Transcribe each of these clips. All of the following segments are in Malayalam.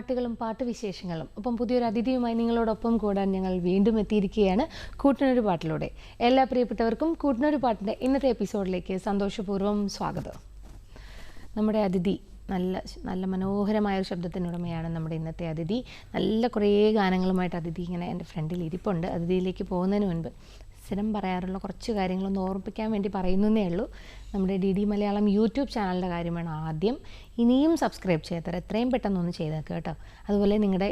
പാട്ടുകളും പാട്ടുവിശേഷങ്ങളും ഒപ്പം പുതിയൊരു അതിഥിയുമായി നിങ്ങളോടൊപ്പം കൂടാൻ ഞങ്ങൾ വീണ്ടും എത്തിയിരിക്കുകയാണ് കൂട്ടിനൊരു പാട്ടിലൂടെ. എല്ലാ പ്രിയപ്പെട്ടവർക്കും കൂട്ടിനൊരു പാട്ടിൻ്റെ ഇന്നത്തെ എപ്പിസോഡിലേക്ക് സന്തോഷപൂർവ്വം സ്വാഗതം. നമ്മുടെ അതിഥി നല്ല മനോഹരമായ ഒരു ശബ്ദത്തിനുടമയാണ് നമ്മുടെ ഇന്നത്തെ അതിഥി. നല്ല കുറേ ഗാനങ്ങളുമായിട്ട് അതിഥി ഇങ്ങനെ എൻ്റെ ഫ്രണ്ടിൽ ഇരിപ്പുണ്ട്. അതിഥിയിലേക്ക് പോകുന്നതിന് മുൻപ് സ്ഥിരം പറയാറുള്ള കുറച്ച് കാര്യങ്ങളൊന്ന് ഓർമ്മിപ്പിക്കാൻ വേണ്ടി പറയുന്നതേ ഉള്ളൂ. നമ്മുടെ DD മലയാളം യൂട്യൂബ് ചാനലിൻ്റെ കാര്യമാണ് ആദ്യം. ഇനിയും സബ്സ്ക്രൈബ് ചെയ്യാത്തവർ എത്രയും പെട്ടെന്നൊന്ന് ചെയ്തേക്കുക കേട്ടോ. അതുപോലെ നിങ്ങളുടെ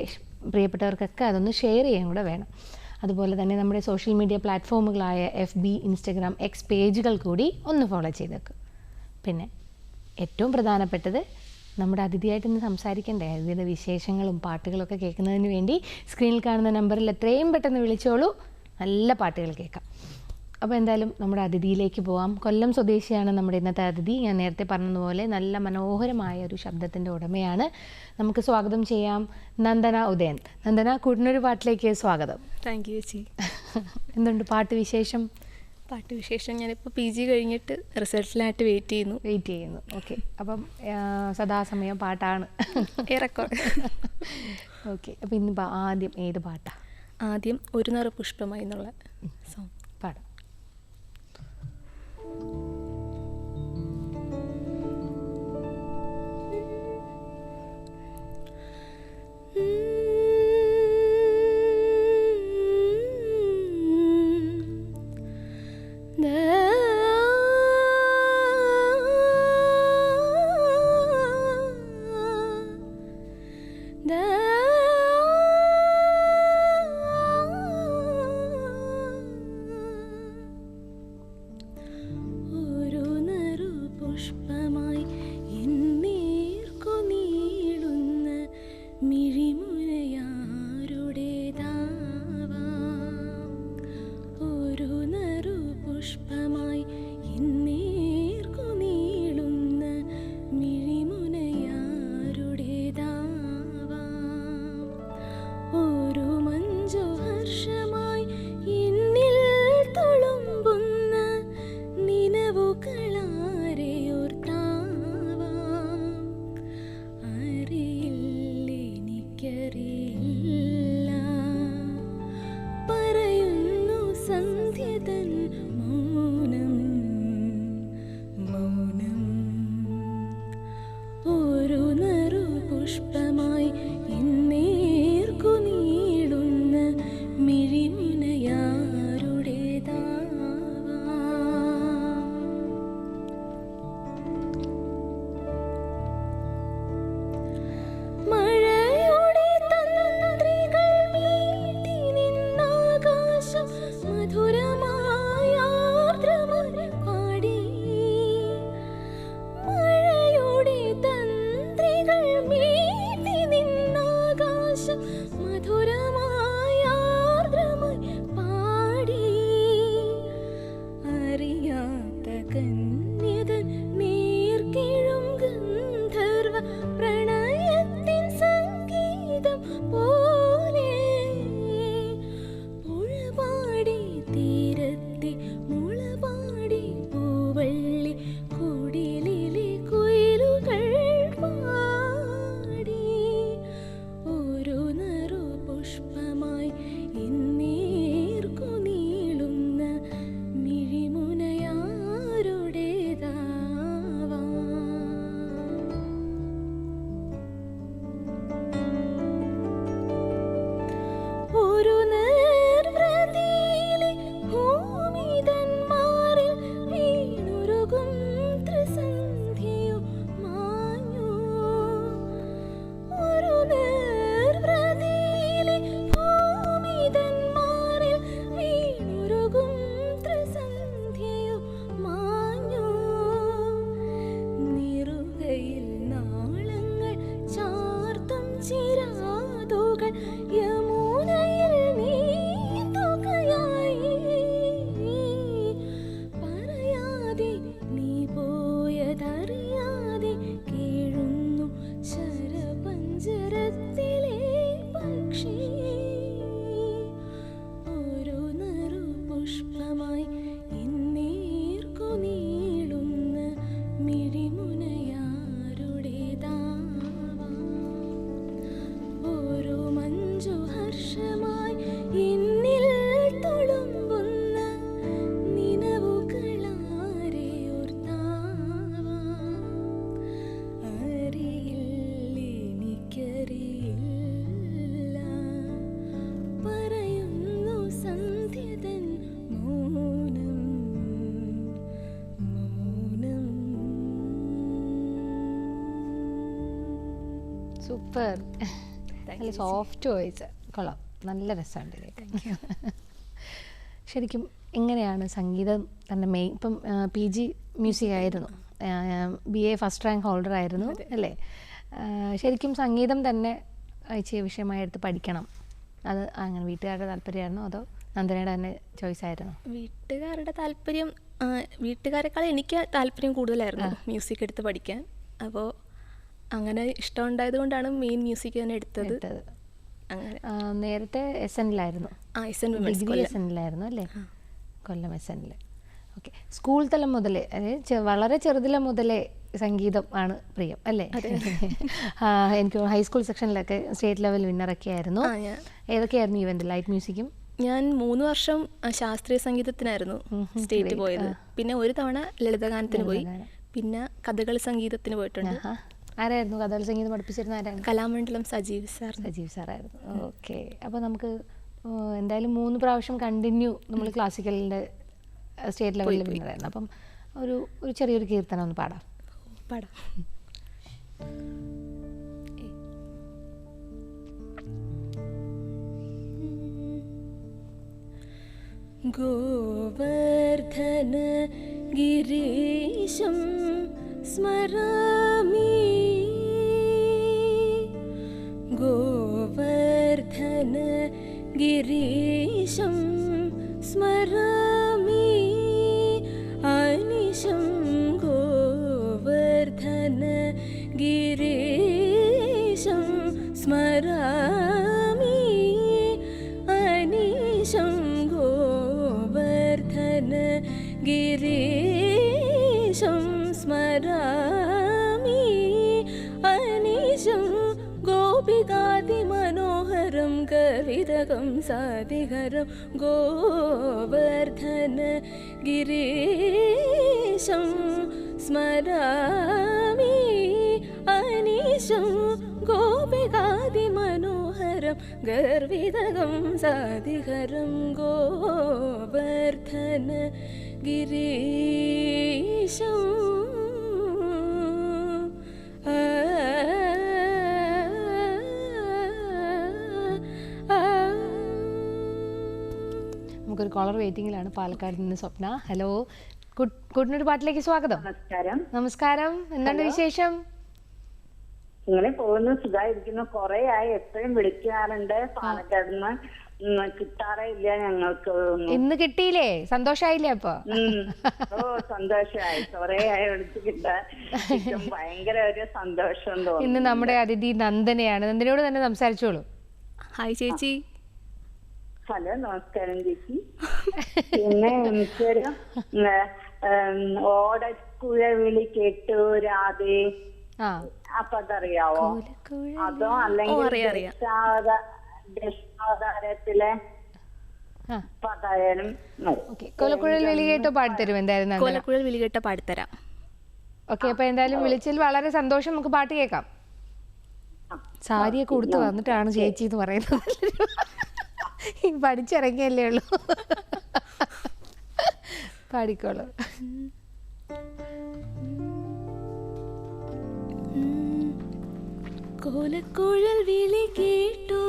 പ്രിയപ്പെട്ടവർക്കൊക്കെ അതൊന്ന് ഷെയർ ചെയ്യാൻ കൂടെ വേണം. അതുപോലെ തന്നെ നമ്മുടെ സോഷ്യൽ മീഡിയ പ്ലാറ്റ്ഫോമുകളായ FB, Instagram, X പേജുകൾ കൂടി ഒന്ന് ഫോളോ ചെയ്തേക്കുക. പിന്നെ ഏറ്റവും പ്രധാനപ്പെട്ടത് നമ്മുടെ അതിഥിയായിട്ട് ഇന്ന് സംസാരിക്കണ്ടേ, അതിൻ്റെ വിശേഷങ്ങളും പാട്ടുകളൊക്കെ കേൾക്കുന്നതിന് വേണ്ടി സ്ക്രീനിൽ കാണുന്ന നമ്പറിൽ എത്രയും പെട്ടെന്ന് വിളിച്ചോളൂ. നല്ല പാട്ടുകൾ കേൾക്കാം. അപ്പോൾ എന്തായാലും നമ്മുടെ അതിഥിയിലേക്ക് പോവാം. കൊല്ലം സ്വദേശിയാണ് നമ്മുടെ ഇന്നത്തെ അതിഥി. ഞാൻ നേരത്തെ പറഞ്ഞതുപോലെ നല്ല മനോഹരമായ ഒരു ശബ്ദത്തിൻ്റെ ഉടമയാണ്. നമുക്ക് സ്വാഗതം ചെയ്യാം നന്ദന ഉദയൻ. നന്ദന, കൂട്ടിനൊരു പാട്ടിലേക്ക് സ്വാഗതം. താങ്ക് യു ചേച്ചി. എന്തുണ്ട് പാട്ട് വിശേഷം? പാട്ട് വിശേഷം, ഞാനിപ്പോൾ PG കഴിഞ്ഞിട്ട് റിസൾട്ടിനായിട്ട് വെയിറ്റ് ചെയ്യുന്നു. ഓക്കെ, അപ്പം സദാസമയം പാട്ടാണ് ഏറെക്കുറെ. ഓക്കെ, അപ്പോൾ ഇന്നിപ്പോൾ ആദ്യം ഏത് പാട്ടാണ്? ആദ്യം ഒരു നിറ പുഷ്പമായി എന്നുള്ള സോങ് പാടാം. സൂപ്പർ, നല്ല സോഫ്റ്റ് വോയിസ്, കൊള്ളാം, നല്ല രസമുണ്ട് കേൾക്കാൻ. ശരിക്കും എങ്ങനെയാണ് സംഗീതം തന്നെ മെയിൻ? ഇപ്പം PG മ്യൂസിക് ആയിരുന്നു, BA ഫസ്റ്റ് റാങ്ക് ഹോൾഡർ ആയിരുന്നു അല്ലേ? ശരിക്കും സംഗീതം തന്നെ വിഷയമായി എടുത്ത് പഠിക്കണം, അത് അങ്ങനെ വീട്ടുകാരുടെ താല്പര്യമായിരുന്നോ അതോ നന്ദനയുടെ തന്നെ ചോയ്സ് ആയിരുന്നോ? വീട്ടുകാരുടെ താല്പര്യം, വീട്ടുകാരെക്കാൾ എനിക്ക് താല്പര്യം കൂടുതലായിരുന്നു മ്യൂസിക് എടുത്ത് പഠിക്കാൻ. അപ്പോൾ അങ്ങനെ ഇഷ്ടമുണ്ടായത് കൊണ്ടാണ് മെയിൻ മ്യൂസിക് തന്നെ എടുത്തത്. അങ്ങനെ നേരത്തെ SNലായിരുന്നു, ഡിഗ്രി SNലായിരുന്നു അല്ലേ? കൊല്ലം SNൽ. ഓക്കെ, സ്കൂൾ തലം മുതലേ, അതായത് വളരെ ചെറുതിലെ മുതലേ സംഗീതം ആണ് പ്രിയം അല്ലേ? എനിക്ക് ഹൈസ്കൂൾ സെക്ഷനിലൊക്കെ സ്റ്റേറ്റ് ലെവൽ വിന്നറൊക്കെ ആയിരുന്നു. ഏതൊക്കെയായിരുന്നു ഇവന്റ്? ലൈറ്റ് മ്യൂസിക്കും. ഞാൻ 3 വർഷം ശാസ്ത്രീയ സംഗീതത്തിനായിരുന്നു സ്റ്റേറ്റ് പോയത്. പിന്നെ ഒരു തവണ ലളിതഗാനത്തിന് പോയി, പിന്നെ കഥകളി സംഗീതത്തിന് പോയിട്ടുണ്ട്. ആരായിരുന്നു കഥകളി സംഗീതം പഠിപ്പിച്ചിരുന്ന? ആരാണ്? കലാമണ്ഡലം സജീവ് സാറായിരുന്നു. ഓക്കെ, അപ്പോൾ നമുക്ക് എന്തായാലും 3 പ്രാവശ്യം കണ്ടിന്യൂ നമ്മൾ ക്ലാസിക്കലിൻ്റെ സ്റ്റേറ്റ് ലെവലിൽ വിന്നറായിരുന്നു. അപ്പം ഒരു ചെറിയൊരു കീർത്തനം ഒന്ന് പാടാം. ഗോവർദ്ധന ഗിരീശം സ്മരാമി, ഗോവർദ്ധന ഗിരീശം സ്മരാമി, അനിശം ഗോവർദ്ധന ഗിരീശം സ്മരാമി, അനിശം ഗോവർദ്ധന ഗിരീശം സ്മരാമി, അനിശം ഗോപികാതി മനോഹരം കവിതകം സാദിഹരം, ഗോവർദ്ധന ഗിരീശം സ്മരാമി, അനിശം ഗോപികാതി മനോഹരം ഗർവിതകം സാദിഹരം, ഗോവർദ്ധന ഗിരീശം. നമുക്കൊരു കോളർ വെയിറ്റിംഗിലാണ്, പാലക്കാട് നിന്ന് സ്വപ്ന. ഹലോ, കുട്ടനൊരു പാട്ടിലേക്ക് സ്വാഗതം. നമസ്കാരം, എന്താണ് വിശേഷം? ഇങ്ങനെ പോകുന്നു, സുഖമായിരിക്കുന്നു. കൊറേ ആയി, എപ്പോഴും വിളിക്കാറുണ്ട്, പാലക്കാട് നിന്ന് കിട്ടാറേ ഇല്ല ഞങ്ങൾക്ക്. ഇന്ന് കിട്ടിയില്ലേ? സന്തോഷായില്ലേ? അപ്പൊ സന്തോഷമായി, കൊറേ ആയി വിളിച്ച് കിട്ടാൻ ഭയങ്കര ഒരു സന്തോഷം തോന്നുന്നു. ഇന്ന് നമ്മുടെ അതിഥി നന്ദനയാണ്. നന്ദനയോട് തന്നെ സംസാരിച്ചോളൂ. ഹായ് ചേച്ചി. ഹലോ, നമസ്കാരം ചേച്ചി. പിന്നെ എനിക്കൊരു ഓടക്കുഴവിളി കേട്ടു രാധേ, അപ്പൊ അതറിയാവോ? അതോ അല്ലെങ്കിൽ ദശാവതാരത്തിലെ പതായാലും കൊലക്കുഴൽ വിളികേട്ടോ പാടിത്തരും? എന്തായാലും കൊലക്കുഴൽ വിളികേട്ടോ പാടിത്തരാം. ഓക്കെ, അപ്പൊ എന്തായാലും വിളിച്ചതിൽ വളരെ സന്തോഷം. നമുക്ക് പാട്ട് കേൾക്കാം. സാരിയൊക്കെ കൊടുത്ത് വന്നിട്ടാണ് ചേച്ചി എന്ന് പറയുന്നത്. പഠിച്ചിറങ്ങിയല്ലേ ഉള്ളൂ, പാടിക്കോളൂ. കോലക്കുഴൽ വിളി കേട്ടു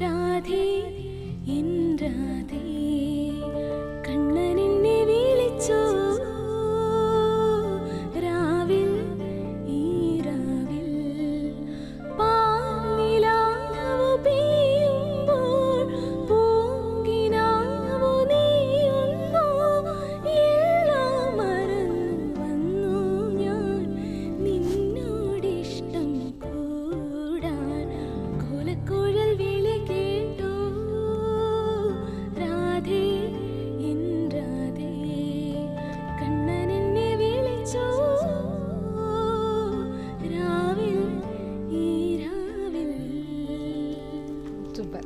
രാധേ, എൻ രാധേ, കണ്ണൻ എന്നെ വിളിച്ചു രാവിൽ, ഈ രാവിൽ, പാലിലാവു പെയ്യുമ്പോൾ പൂങ്കിനാവു നീയുന്നു, എല്ലാം മറന്നു വന്നു ഞാൻ നിന്നോടിഷ്ടം കൂടാൻ. കോലക്കുഴൽ വിളി കേട്ടു രാധേ, എൻ രാധേ, കണ്ണൻ എന്നെ വിളിച്ചു രാവിൽ, ഈ രാവിൽ. സൂപ്പർ.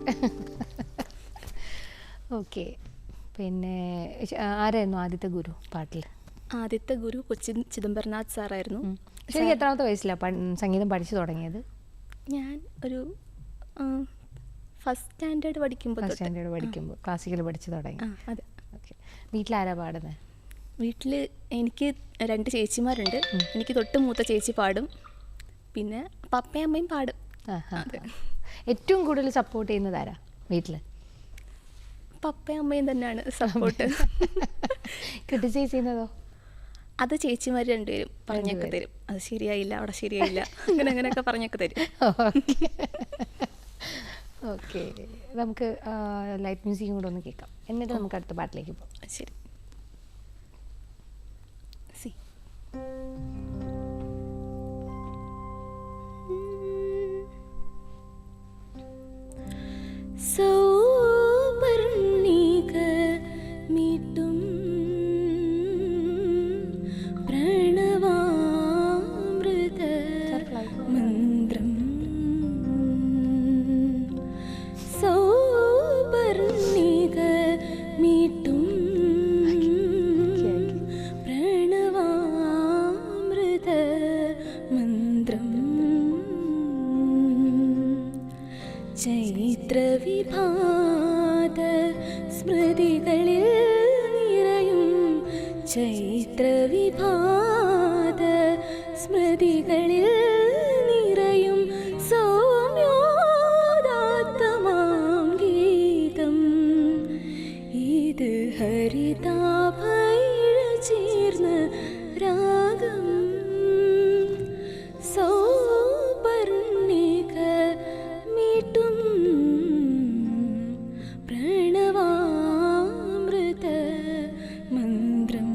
ഓക്കെ, പിന്നെ ആരായിരുന്നു ആദ്യത്തെ ഗുരു പാട്ടിൽ? ആദ്യത്തെ ഗുരു കൊച്ചിൻ ചിദംബരനാഥ് സാറായിരുന്നു. ശരിക്കും എത്രാമത്തെ വയസ്സിലാണ് സംഗീതം പഠിച്ചു തുടങ്ങിയത്? ഞാൻ ഒരു ഫസ്റ്റ് സ്റ്റാൻഡേർഡ് പഠിക്കുമ്പോൾ ക്ലാസിക്കൽ പഠിച്ചു തുടങ്ങി. അതെ. ഓക്കെ, വീട്ടിലാരാ പാടുന്നത്? വീട്ടിൽ എനിക്ക് 2 ചേച്ചിമാരുണ്ട്. എനിക്ക് തൊട്ട് മൂത്ത ചേച്ചി പാടും, പിന്നെ പപ്പയും അമ്മയും പാടും. ഏറ്റവും കൂടുതൽ സപ്പോർട്ട് ചെയ്യുന്നത് ആരാ വീട്ടിൽ? പപ്പയും അമ്മയും തന്നെയാണ് സപ്പോർട്ട്. ക്രിട്ടിസൈസ് ചെയ്യുന്നതോ? അത് ചേച്ചിമാർ രണ്ടുപേരും പറഞ്ഞൊക്കെ തരും. അത് ശരിയായില്ല, അവിടെ ശരിയായില്ല, അങ്ങനെയൊക്കെ പറഞ്ഞൊക്കെ തരും. ഓക്കെ, നമുക്ക് ലൈറ്റ് മ്യൂസിക്കും കൂടെ ഒന്ന് കേൾക്കാം, എന്നിട്ട് നമുക്ക് അടുത്ത പാട്ടിലേക്ക് പോകാം. ശരി. സൗപർണിക മീട്ടും പ്രണവാമൃത മന്ത്രം, സൗപർണിക മീട്ടും പ്രണവാമൃത മന്ത്രം, ചൈത്രവിഭാത സ്മൃതികളിൽ നിറയും, ചൈത്രവിഭാത സ്മൃതികളിൽ നിറയും സൗമ്യോദാത്തമാം ഗീതം, ഇത് ഹരിതാഭൈഴ ചേർന്ന രാഗം, സൗപർണിക മീട്ടും പ്രണവാമൃത മന്ത്രം.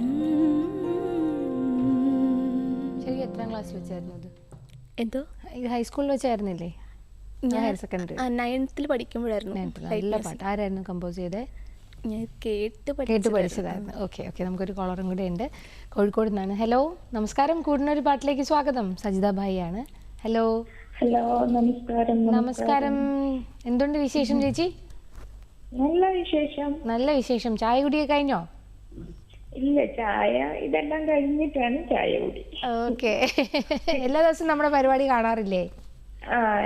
ശരി, എത്രാം ക്ലാസ്സിൽ വെച്ചായിരുന്നു അത്? എന്തോ ഇത് ഹൈസ്കൂളിൽ വെച്ചായിരുന്നില്ലേ? Higher secondary 9th പഠിക്കുമ്പോഴായിരുന്നു. നല്ല പാട്ട്. ആരായിരുന്നു കമ്പോസ് ചെയ്തേ? ഞാൻ കേട്ട് പഠിച്ചതായിരുന്നു. ഓക്കെ ഓക്കെ, നമുക്കൊരു കോളറും കൂടെ ഉണ്ട്, കോഴിക്കോട് നിന്നാണ്. ഹലോ, നമസ്കാരം. കൂടിനൊരു പാട്ടിലേക്ക് സ്വാഗതം. സജിത ഭായി ആണ്. ഹലോ. ഹലോ, നമസ്കാരം. നമസ്കാരം. എന്തുണ്ട് വിശേഷം ചേച്ചി? നല്ല വിശേഷം. നല്ല വിശേഷം. ചായ കുടിയൊക്കെ കഴിഞ്ഞോ? ഇല്ല, ചായ ഇതെല്ലാം കഴിഞ്ഞിട്ടാണ് ചായ കുടി. ഓക്കെ. എല്ലാ ദിവസവും നമ്മുടെ പരിപാടി കാണാറില്ലേ?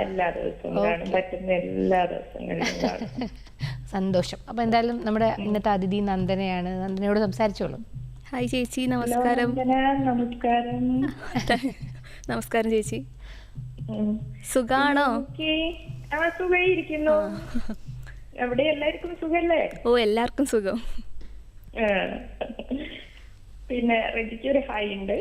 എല്ലാ ദിവസവും കാണും, പറ്റുന്ന എല്ലാ ദിവസങ്ങളിലും കാണും. സന്തോഷം. അപ്പൊ എന്തായാലും നമ്മുടെ ഇന്നത്തെ അതിഥി നന്ദനയാണ്. നന്ദനയോട് സംസാരിച്ചോളൂ. ഹായ് ചേച്ചി, നമസ്കാരം. നമസ്കാരം. നമസ്കാരം ചേച്ചി, സുഖാണോ? സുഖയിരിക്കുന്നു. അവിടെ എല്ലാവർക്കും സുഖല്ലേ? ഓ, എല്ലാവർക്കും സുഖം. പിന്നെ റെജിക്കൊരു ഹായ് ഉണ്ട്.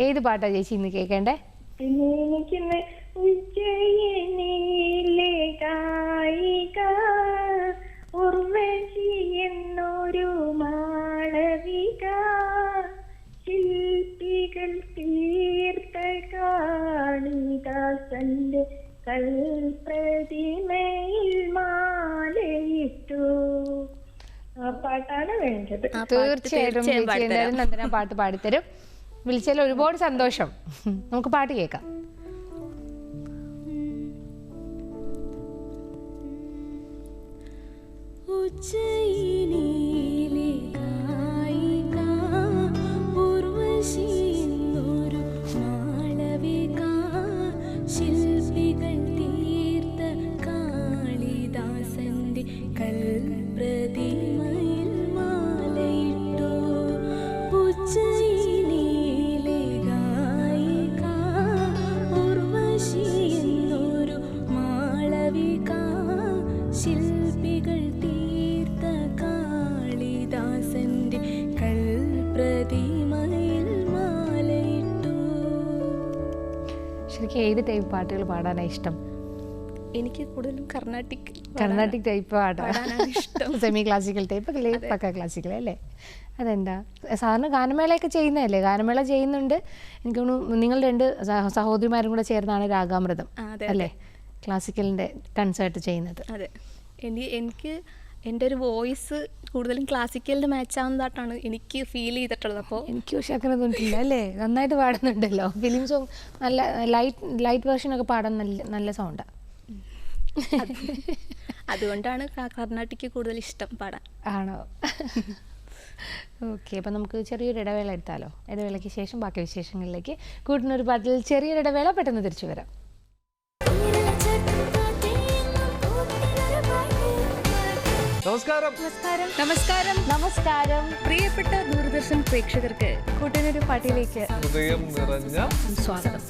ഏത് പാട്ടാ ചേച്ചി ഇന്ന് കേൾക്കേണ്ടേ? പിന്നെ എനിക്കിന്ന് ഉജ്ജയിനിലെ ഗായിക ഉർവശി എന്നൊരു മാളവിക, ശില്പികൾ തീർത്ത കാളിദാസന്റെ കൽപ്രതിമയിൽ മാലയിട്ടു. ആ പാട്ടാണ് വേണ്ടത്. തീർച്ചയായിട്ടും എന്തായാലും നന്ദന പാട്ട് പാടിത്തരും. വിളിച്ചാൽ ഒരുപാട് സന്തോഷം. നമുക്ക് പാട്ട് കേൾക്കാം. ഉജ്ജയിനിലെ ഗായിക ഉർവശി എന്നൊരു മാളവിക, ശില്പികൾ തീർത്ത കാളിദാസന്റെ കൽപ്രതിമയിൽ മാലയിട്ടു. ഉജ്ജയിനിലെ ഗായിക ഉർവശി എന്നൊരു മാളവിക, ശില്പികൾ തീർത്ത കാളിദാസന്റെ കൽപ്രതിമയിൽ മാലയിട്ടു. ശരിക്കും ഏത് ടൈപ്പ് പാട്ടുകൾ പാടാനാണ് ഇഷ്ടം? എനിക്ക് കൂടുതലും കർണാട്ടിക് ടൈപ്പ് പാടാനാണ് ഇഷ്ടം. സെമി ക്ലാസിക്കൽ ടൈപ്പ് അല്ലേ? പക്ക ക്ലാസിക്കൽ അല്ലേ? അതെന്താ? സാധാരണ ഗാനമേളയൊക്കെ ചെയ്യുന്നതല്ലേ? ഗാനമേള ചെയ്യുന്നുണ്ട്. എനിക്ക് തോന്നുന്നു നിങ്ങൾ രണ്ട് സഹോദരിമാരും കൂടെ ചേർന്നാണ് രാഗാമൃതം അല്ലേ ക്ലാസിക്കലിൻ്റെ കൺസേർട്ട് ചെയ്യുന്നത്. അതെ, എനിക്ക് എൻ്റെ ഒരു വോയിസ് കൂടുതലും ക്ലാസിക്കലിൻ്റെ മാച്ച് ആവുന്നതായിട്ടാണ് എനിക്ക് ഫീൽ ചെയ്തിട്ടുള്ളത്. അപ്പോൾ എനിക്ക് പക്ഷെ അങ്ങനെ തോന്നിയിട്ടില്ല അല്ലേ? നന്നായിട്ട് പാടുന്നുണ്ടല്ലോ. ഫിലിം സോങ് നല്ല ലൈറ്റ് വേർഷനൊക്കെ പാടാൻ നല്ല സൗണ്ടാണ്. അതുകൊണ്ടാണ് കർണാട്ടിക് കൂടുതൽ ഇഷ്ടം പാടാൻ. ആണോ? ഓക്കെ, അപ്പം നമുക്ക് ചെറിയൊരു ഇടവേള എടുത്താലോ? ഇടവേളയ്ക്ക് ശേഷം ബാക്കി വിശേഷങ്ങളിലേക്ക്. കൂട്ടിനൊരു പാട്ടിൽ ചെറിയൊരു ഇടവേള, പെട്ടെന്ന് തിരിച്ചു വരാം. നമസ്കാരം. നമസ്കാരം. നമസ്കാരം. നമസ്കാരം. പ്രിയപ്പെട്ട ദൂരദർശൻ പ്രേക്ഷകർക്ക് കൂട്ടനൊരു പാട്ടിലേക്ക് ഹൃദയം നിറഞ്ഞ സ്വാഗതം.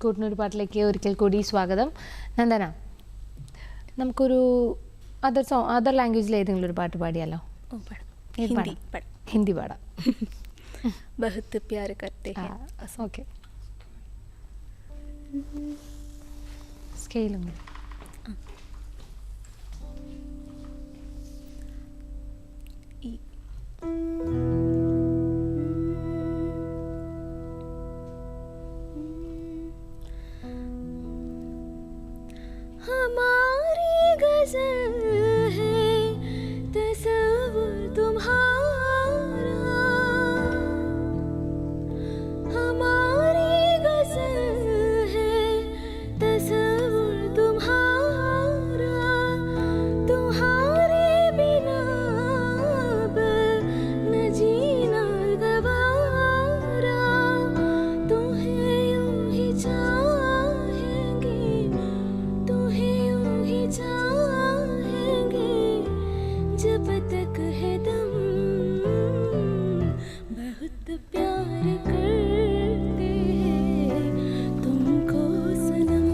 കൂട്ടിനൊരു പാട്ടിലേക്ക് ഒരിക്കൽ കൂടി സ്വാഗതം. നന്ദന, നമുക്കൊരു അതർ ലാംഗ്വേജിൽ ഏതെങ്കിലും ഒരു പാട്ട് പാടിയാലോ? ഹിന്ദി പാടാം. ബഹുത്ത് പ്യാർ കർത്തെ ഹൈ. ഓക്കെ. സ്കെയിലും हमारी गज़ल है तसव्वुर तुम्हारा, हमारी गज़ल है तसव्वुर तुम्हारा, तुम्हारे बिना अब न जीना गवारा, तुम्हें यूं ही चाहेंगे, तुम्हें यूं ही चाहेंगे जब तक है दम, बहुत प्यार करते हैं तुमको सनम,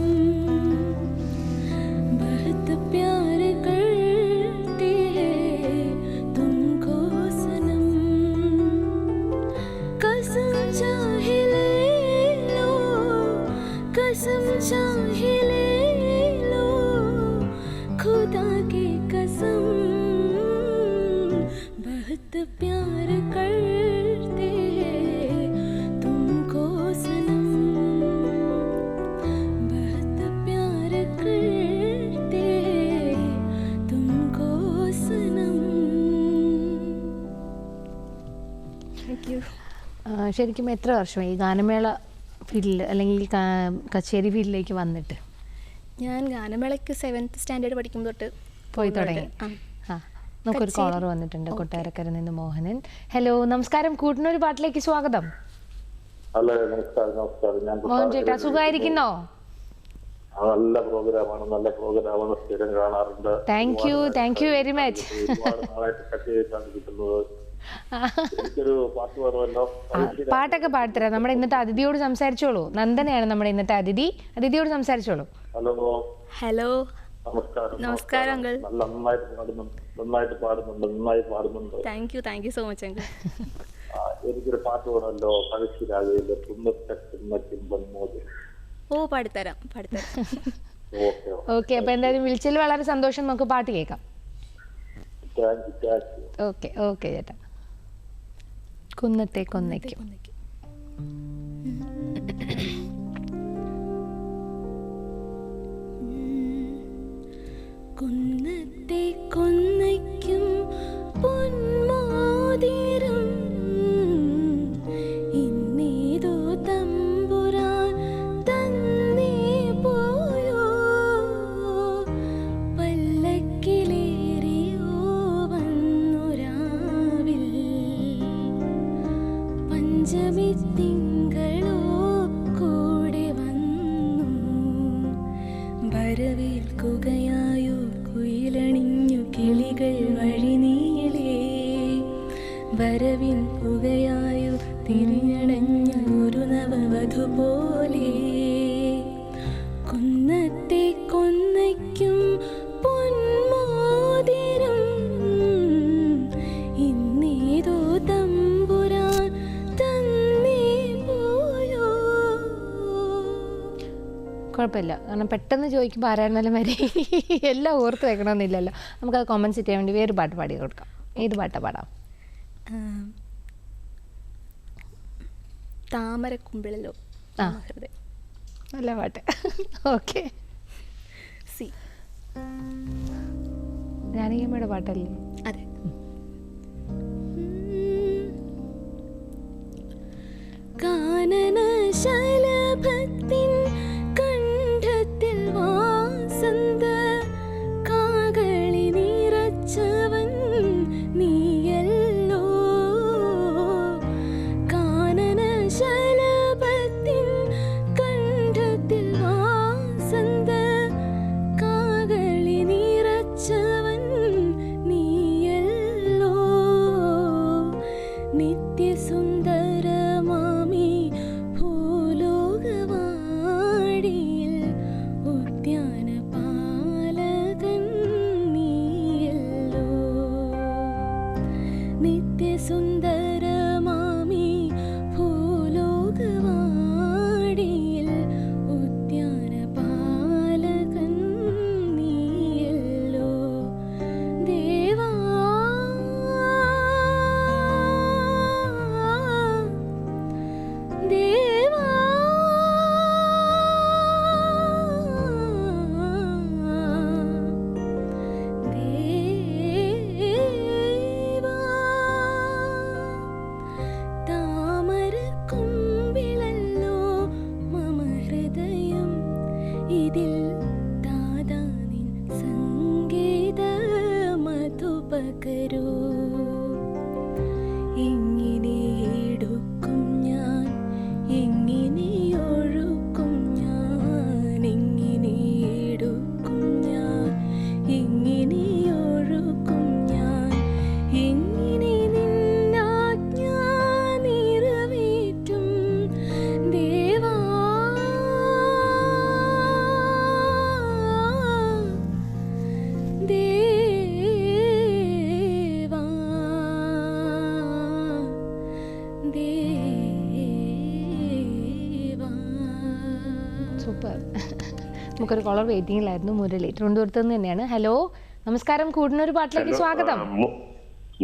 बहुत प्यार करते हैं तुमको सनम, कसम चाहे ले लो, कसम चाहे ले लो, खुदा की कसम, बहुत प्यार करते हैं तुमको सनम, बहुत प्यार करते हैं तुमको सनम. Thank you. ശരിക്കും എത്ര വർഷമായി ഈ ഗാനമേള ഫീൽഡിൽ അല്ലെങ്കിൽ കച്ചേരി ഫീൽഡിലേക്ക് വന്നിട്ട്? ഞാൻ ഗാനമേളയ്ക്ക് 7th സ്റ്റാൻഡേർഡ് പഠിക്കുമ്പോൾ തൊട്ട് പോയി തുടങ്ങി. ആ, നമുക്കൊരു കോളർ വന്നിട്ടുണ്ട് കൊട്ടാരക്കര നിന്ന് മോഹനൻ. ഹലോ, നമസ്കാരം. കൂട്ടിനൊരു പാട്ടിലേക്ക് സ്വാഗതം. ഹലോ, നമസ്കാരം. നമസ്കാരം. ഞാൻ മോഹൻ ചേട്ടാ, സുഖമായിരിക്കുന്നോ? നല്ല പ്രോഗ്രാമാണ് സ്ഥിരം കാണാറുണ്ട്. Thank you very much. ഒരുപാട് നാളായിട്ട് കച്ചേരി കണ്ടിരിക്കുന്നത്. എനിക്കൊരു പാട്ട് പാടുമല്ലോ. പാട്ടൊക്കെ പാടിത്തരാം. നമ്മുടെ ഇന്നത്തെ അതിഥിയോട് സംസാരിച്ചോളൂ. നന്ദനയാണ് നമ്മുടെ ഇന്നത്തെ അതിഥിയോട് സംസാരിച്ചോളൂ. ഹലോ. ഹലോ. നമസ്കാരം. നമസ്കാരം അങ്കിൾ. നന്നായി പാടുന്നുണ്ട്. Thank you so much uncle. എനിക്കൊരു പാട്ട് പാടുമല്ലോ. പഴശ്ശിരാജയിലെ മോദി. ഓ, പാടിത്തരാം. ഓക്കെ, അപ്പൊ എന്തായാലും വിളിച്ചതിൽ വളരെ സന്തോഷം. നമുക്ക് പാട്ട് കേൾക്കാം. ഓക്കെ ചേട്ടാ. കുന്നത്തെ കൊന്നയ്ക്കും. കുന്നത്തെ കൊന്നയ്ക്കും പൊന്മോതിരം ഇന്നേതോ തമ്പുരാൻ തന്നേ പോയോ, പല്ലക്കിലേറിയോ വന്നുരാവിൽ, പഞ്ചമി തിങ്കളോ കൂടെ വന്നു, വരവേൽക്കുകയായോ കുയിലണിഞ്ഞു കിളികൾ വഴിനീളേ, വരവിൻ പുകയായോ തിരിഞ്ഞണഞ്ഞ ഒരു നവവധു പോലെ, കുന്നത്തെ കൊന്നയ്ക്കും പൊന്മോതിരം ഇന്നേതോ തമ്പുരാൻ തന്നേ പോയോ. കുഴപ്പമില്ല, കാരണം പെട്ടെന്ന് ചോദിക്കുമ്പോൾ ആരായിരുന്നാലും വരെ എല്ലാം ഓർത്ത് വെക്കണമെന്നില്ലല്ലോ. നമുക്കത് കോമ്പൻസേറ്റ് ചെയ്യാൻ വേണ്ടി വേറെ പാട്ട് പാടി കൊടുക്കാം. ഏത് പാട്ടാ പാടാം? താമരക്കുമ്പിളലോ. നല്ല പാട്ട്. ഓക്കെ. സി ജാനകിയമ്മയുടെ പാട്ടല്ലേ? അതെ. കാനന ശലഭത്തിൻ കണ്ട ഇതിൽ താതാനിൻ സംഗീത മധുപകരൂ. എങ്ങനെ എടുക്കും ഞാൻ, എങ്ങനെ ഒഴുക്കും ഞാൻ, എങ്ങനെ എടുക്കും ഞാൻ, എങ്ങനെ ഒഴുക്കും ഞാൻ, എങ്ങനെ നിന്നാജ്ഞ നിറവേറ്റും ദേവാ. ദേവാ ദേവാ. സൂപ്പർ. നമുക്കൊരു കോളർ വെയിറ്റിംഗിലായിരുന്നു. മുരളി തിരുവനന്തപുരത്ത് നിന്ന് തന്നെയാണ്. ഹലോ, നമസ്കാരം. കൂടിനൊരു പാട്ടിലേക്ക് സ്വാഗതം.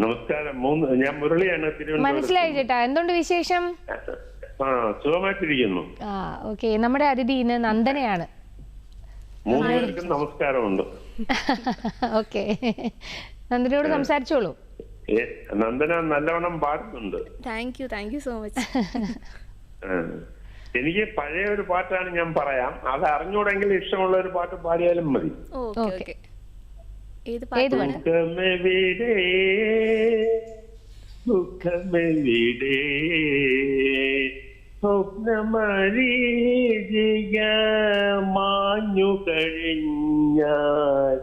നമസ്കാരം. ഞാൻ മുരളിയാണ്, മനസ്സിലായി ചേട്ടാ. എന്തുണ്ട് വിശേഷം? സുഖമായിട്ടിരിക്കുന്നു. ആ, ഓക്കെ. നമ്മുടെ അതിഥി ഇന്ന് നന്ദനയാണ്. മൂന്നുപേർക്കും നമസ്കാരമുണ്ട്. ഓക്കെ, നന്ദനയോട് സംസാരിച്ചോളൂ. നന്ദന നല്ലവണ്ണം പാടുന്നുണ്ട്. Thank you so much. എനിക്ക് പഴയ ഒരു പാട്ടാണ് ഞാൻ പറയാം. അത് അറിഞ്ഞൂടെങ്കിൽ ഇഷ്ടമുള്ള ഒരു പാട്ട് പാടിയാലും മതി. ഓക്കെ. ഏത് ഏത് പാട്ടാണ്? ദുഃഖമെവിടെ ദുഃഖമെവിടെ സ്വപ്നമരീചിക മാഞ്ഞു കഴിഞ്ഞാൽ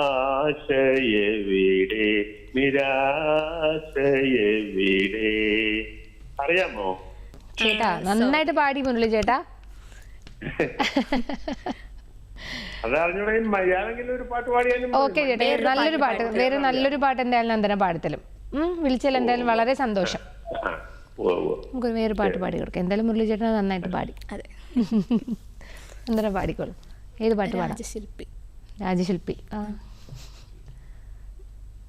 ആശയവിടെ നിരാശയവിടെ. അറിയാമോ? ചേട്ടാ നന്നായിട്ട് പാടി മുരളി ചേട്ടാ. അതറിഞ്ഞൂടെങ്കിൽ മലയാളെങ്കിലും ഒരു പാട്ട് പാടിയാലും മതി. ഓക്കെ ചേട്ടാ, നല്ലൊരു പാട്ട്, വേറെ നല്ലൊരു പാട്ട് എന്തായാലും നന്ദന പാടത്തിലും. വിളിച്ചാൽ എന്തായാലും വളരെ സന്തോഷം. നമുക്ക് വേറെ പാട്ട് പാടി കൊടുക്കാം. എന്തായാലും മുരളി ചേട്ടൻ നന്നായിട്ട് പാടി. അതെ. നന്ദന പാടിക്കോളൂ. ഏത് പാട്ട് പാടാം? രാജശില്പി. രാജശില്പി. ആ,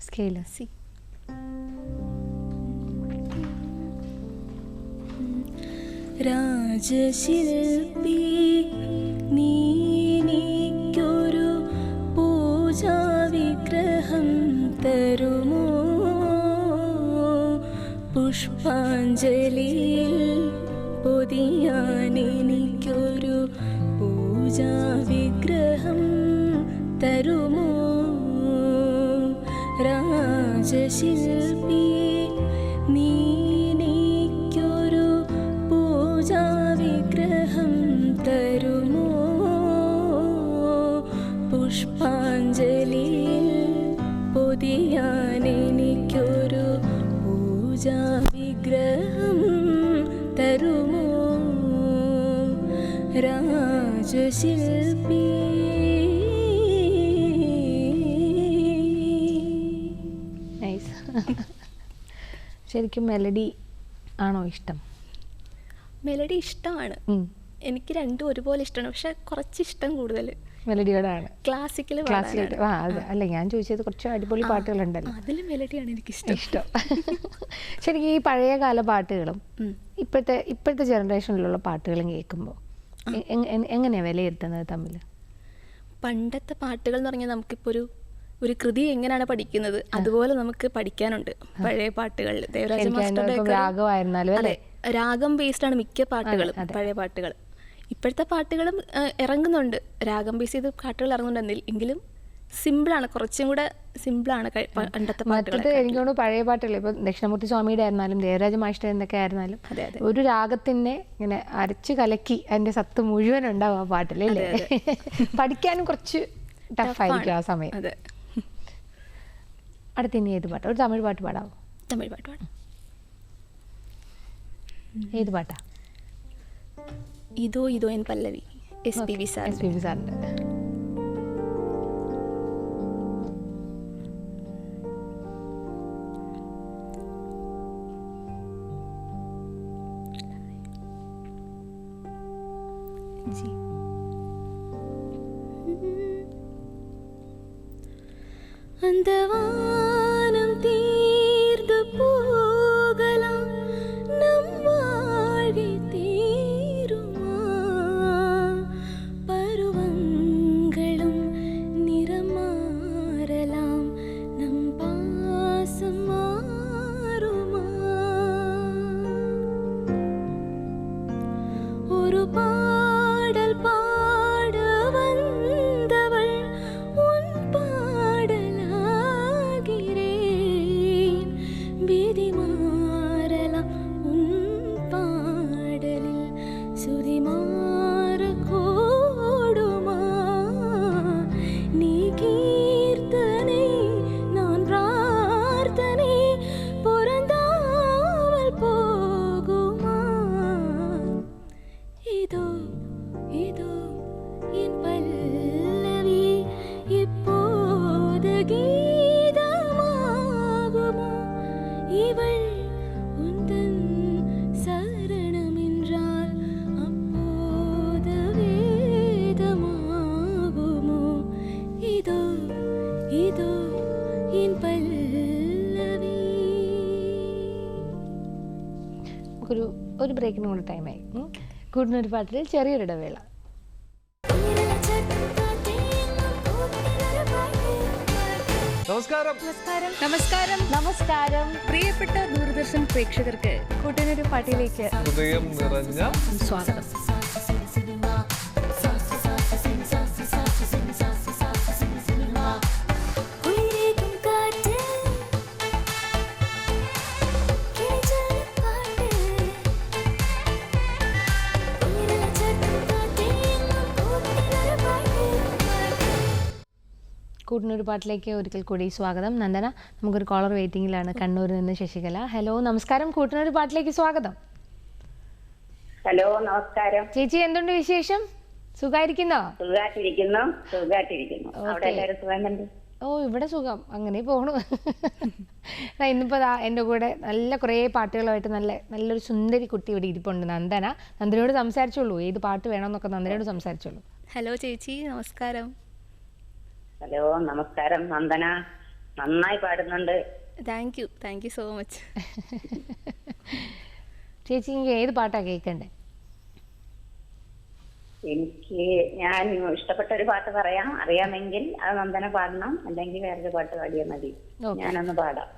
സ്കെയില്. സി. രാജശില്പി നീനിക്കൊരു പൂജാവിഗ്രഹം തരുമോ? പുഷ്പാഞ്ജലിയിൽ പൊതിയാൻ എനിക്കൊരു പൂജാവിഗ്രഹം തരുമോ? രാജശില്പി നീനിക്കൊരു പൂജാവിഗ്രഹം തരുമോ? പുഷ്പാഞ്ജലിയിൽ പൊതിയാൻ എനിക്കൊരു പൂജാവിഗ്രഹം തരുമോ? രാജശില്പി. നൈസ്. ശരിക്കും മെലഡി ആണോ ഇഷ്ടം? മെലഡി ഇഷ്ടമാണ്. എനിക്ക് രണ്ടും ഒരുപോലെ ഇഷ്ടമാണ്. പക്ഷെ കുറച്ച് ഇഷ്ടം കൂടുതൽ മെലഡിയോടാണ്. ക്ലാസിക്കൽ. അല്ല, ഞാൻ ചോദിച്ചത് കുറച്ച് അടിപൊളി പാട്ടുകളുണ്ടല്ലോ, അതിൽ മെലഡിയാണ് എനിക്ക് ഇഷ്ടം. ശരിക്കും ഈ പഴയകാല പാട്ടുകളും ഇപ്പോഴത്തെ ജനറേഷനിലുള്ള പാട്ടുകളും കേൾക്കുമ്പോൾ എങ്ങനെയാണ് വിലയിരുത്തുന്നത് തമ്മിൽ? പണ്ടത്തെ പാട്ടുകൾ എന്ന് പറഞ്ഞാൽ നമുക്കിപ്പോൾ ഒരു കൃതി എങ്ങനെയാണ് പഠിക്കുന്നത് അതുപോലെ നമുക്ക് പഠിക്കാനുണ്ട് പഴയ പാട്ടുകളിൽ. ദേവരാജ മാസ്റ്ററുടെ അതെ, രാഗം ബേസ്ഡാണ് മിക്ക പാട്ടുകളും. പഴയ പാട്ടുകൾ ഇപ്പോഴത്തെ പാട്ടുകളും ഇറങ്ങുന്നുണ്ട്, രാഗം ബേസ് ചെയ്ത് പാട്ടുകൾ ഇറങ്ങുന്നുണ്ട്. എങ്കിലും സിമ്പിളാണ്, കുറച്ചും കൂടെ സിമ്പിളാണ് പണ്ടത്തെ പാട്ടുകൾ. എനിക്ക് തോന്നുന്നു പഴയ പാട്ടുകൾ ഇപ്പോൾ ദക്ഷിണമൂർത്തി സ്വാമിയുടെ ആയിരുന്നാലും ദേവരാജ മാസ്റ്റർ എന്തൊക്കെ ആയിരുന്നാലും ഒരു രാഗത്തിനെ ഇങ്ങനെ അരച്ച് കലക്കി അതിന്റെ സത്ത് മുഴുവൻ ഉണ്ടാവും ആ പാട്ടിലല്ലേ. പഠിക്കാനും കുറച്ച് ടഫായിരിക്കും ആ സമയം. അടുത്ത ഇനി ഏത് പാട്ടാ? ഒരു തമിഴ് പാട്ട് പാടാവോ? തമിഴ് പാട്ട് പാടാം. ഏത് പാട്ടാ? ഇതോ ഇതോ എൻ പല്ലവി, SPV സാറിന്റെ. அந்த வானம் தீர்ந்து போகலாம், நம் வாழி தீருமா? பருவங்களும் நிறம் மாறலாம், நம் பாசம் மாறுமா? ஒரு பாடல் பாட ബ്രേക്കിനും കൂടെ ടൈമായി. കൂട്ടിനൊരു പാട്ടിൽ ചെറിയൊരു ഇടവേള. നമസ്കാരം. നമസ്കാരം നമസ്കാരം നമസ്കാരം പ്രിയപ്പെട്ട ദൂരദർശൻ പ്രേക്ഷകർക്ക് കൂട്ടിനൊരു പാട്ടിലേക്ക് ഹൃദയം നിറഞ്ഞ സ്വാഗതം. കൂട്ടിനൊരു പാട്ടിലേക്ക് ഒരിക്കൽ കൂടി സ്വാഗതം. നന്ദന, നമുക്കൊരു കോളർ വെയിറ്റിംഗിലാണ്, കണ്ണൂരിൽ നിന്ന് ശശികല. ഹലോ, നമസ്കാരം. കൂട്ടിനൊരു പാട്ടിലേക്ക് സ്വാഗതം. ഹലോ, നമസ്കാരം ചേച്ചി, എന്തുണ്ട് വിശേഷം? സുഖായിരിക്കുന്നോ? സുഖായിട്ടിരിക്കുന്നു. അവിടെ എല്ലാവരും സുഖം തന്നെ? ഓ, ഇവിടെ സുഖം, അങ്ങനെ പോണു. ഇന്നിപ്പോൾ എൻ്റെ കൂടെ നല്ല കുറേ പാട്ടുകളുമായിട്ട് നല്ലൊരു സുന്ദരി കുട്ടി ഇവിടെ ഇരിപ്പുണ്ട്, നന്ദന. നന്ദനയോട് സംസാരിച്ചോളൂ, ഏത് പാട്ട് വേണമെന്നൊക്കെ നന്ദനയോട് സംസാരിച്ചോളൂ. ഹലോ ചേച്ചി, നമസ്കാരം. ഹലോ, നമസ്കാരം. നന്ദന നന്നായി പാടുന്നുണ്ട്. Thank you so much. ചേച്ചി, ഏത് പാട്ടാ കേൾക്കണ്ടേ? ഞാൻ ഇഷ്ടപ്പെട്ട ഒരു പാട്ട് പറയാം. അറിയാമെങ്കിൽ അത് നന്ദന പാടണം, അല്ലെങ്കിൽ വേറൊരു പാട്ട് പാടിയാൽ മതി. ഞാനൊന്ന് പാടാം.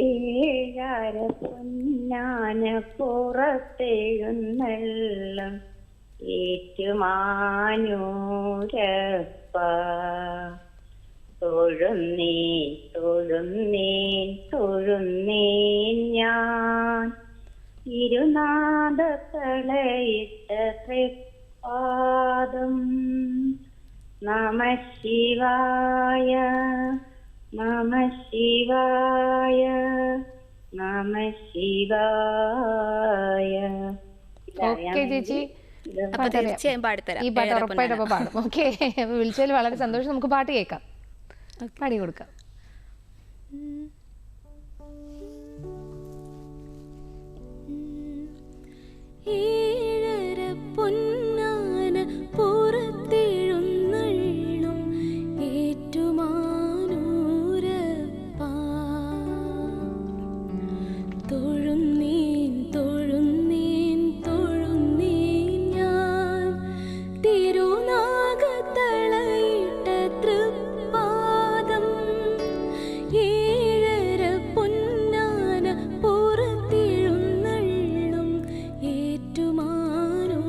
ഏഴാര പൊന്നാന പുറത്തെഴുന്നള്ളും ഏറ്റുമാനൂരപ്പ, തൊഴുന്നേൻ ഞാൻ ഇരുനാദത്തളയിട്ട തൃപ്പാദം. നമഃ ശിവായ നമഃ ശിവായ നമഃ ശിവായ. ഓക്കെ ചേച്ചി, അപ്പൊ തീർച്ചയായും പാടിത്തരാം. ഈ പാട്ട് ഉറപ്പായിട്ടപ്പോൾ പാടും. ഓക്കെ, വിളിച്ചതിൽ വളരെ സന്തോഷം. നമുക്ക് പാട്ട് കേൾക്കാം, പാടി കൊടുക്കാം. ഏഴര പൊന്നാന പുറത്തെഴുന്നള്ളും ഏറ്റുമാനൂരപ്പ, തൊഴുന്നേൻ ഞാൻ തിരുനാഗത്തളയിട്ട തൃപ്പാദം. ഏഴര പൊന്നാന പുറത്തെഴുന്നള്ളും ഏറ്റുമാനൂരപ്പ,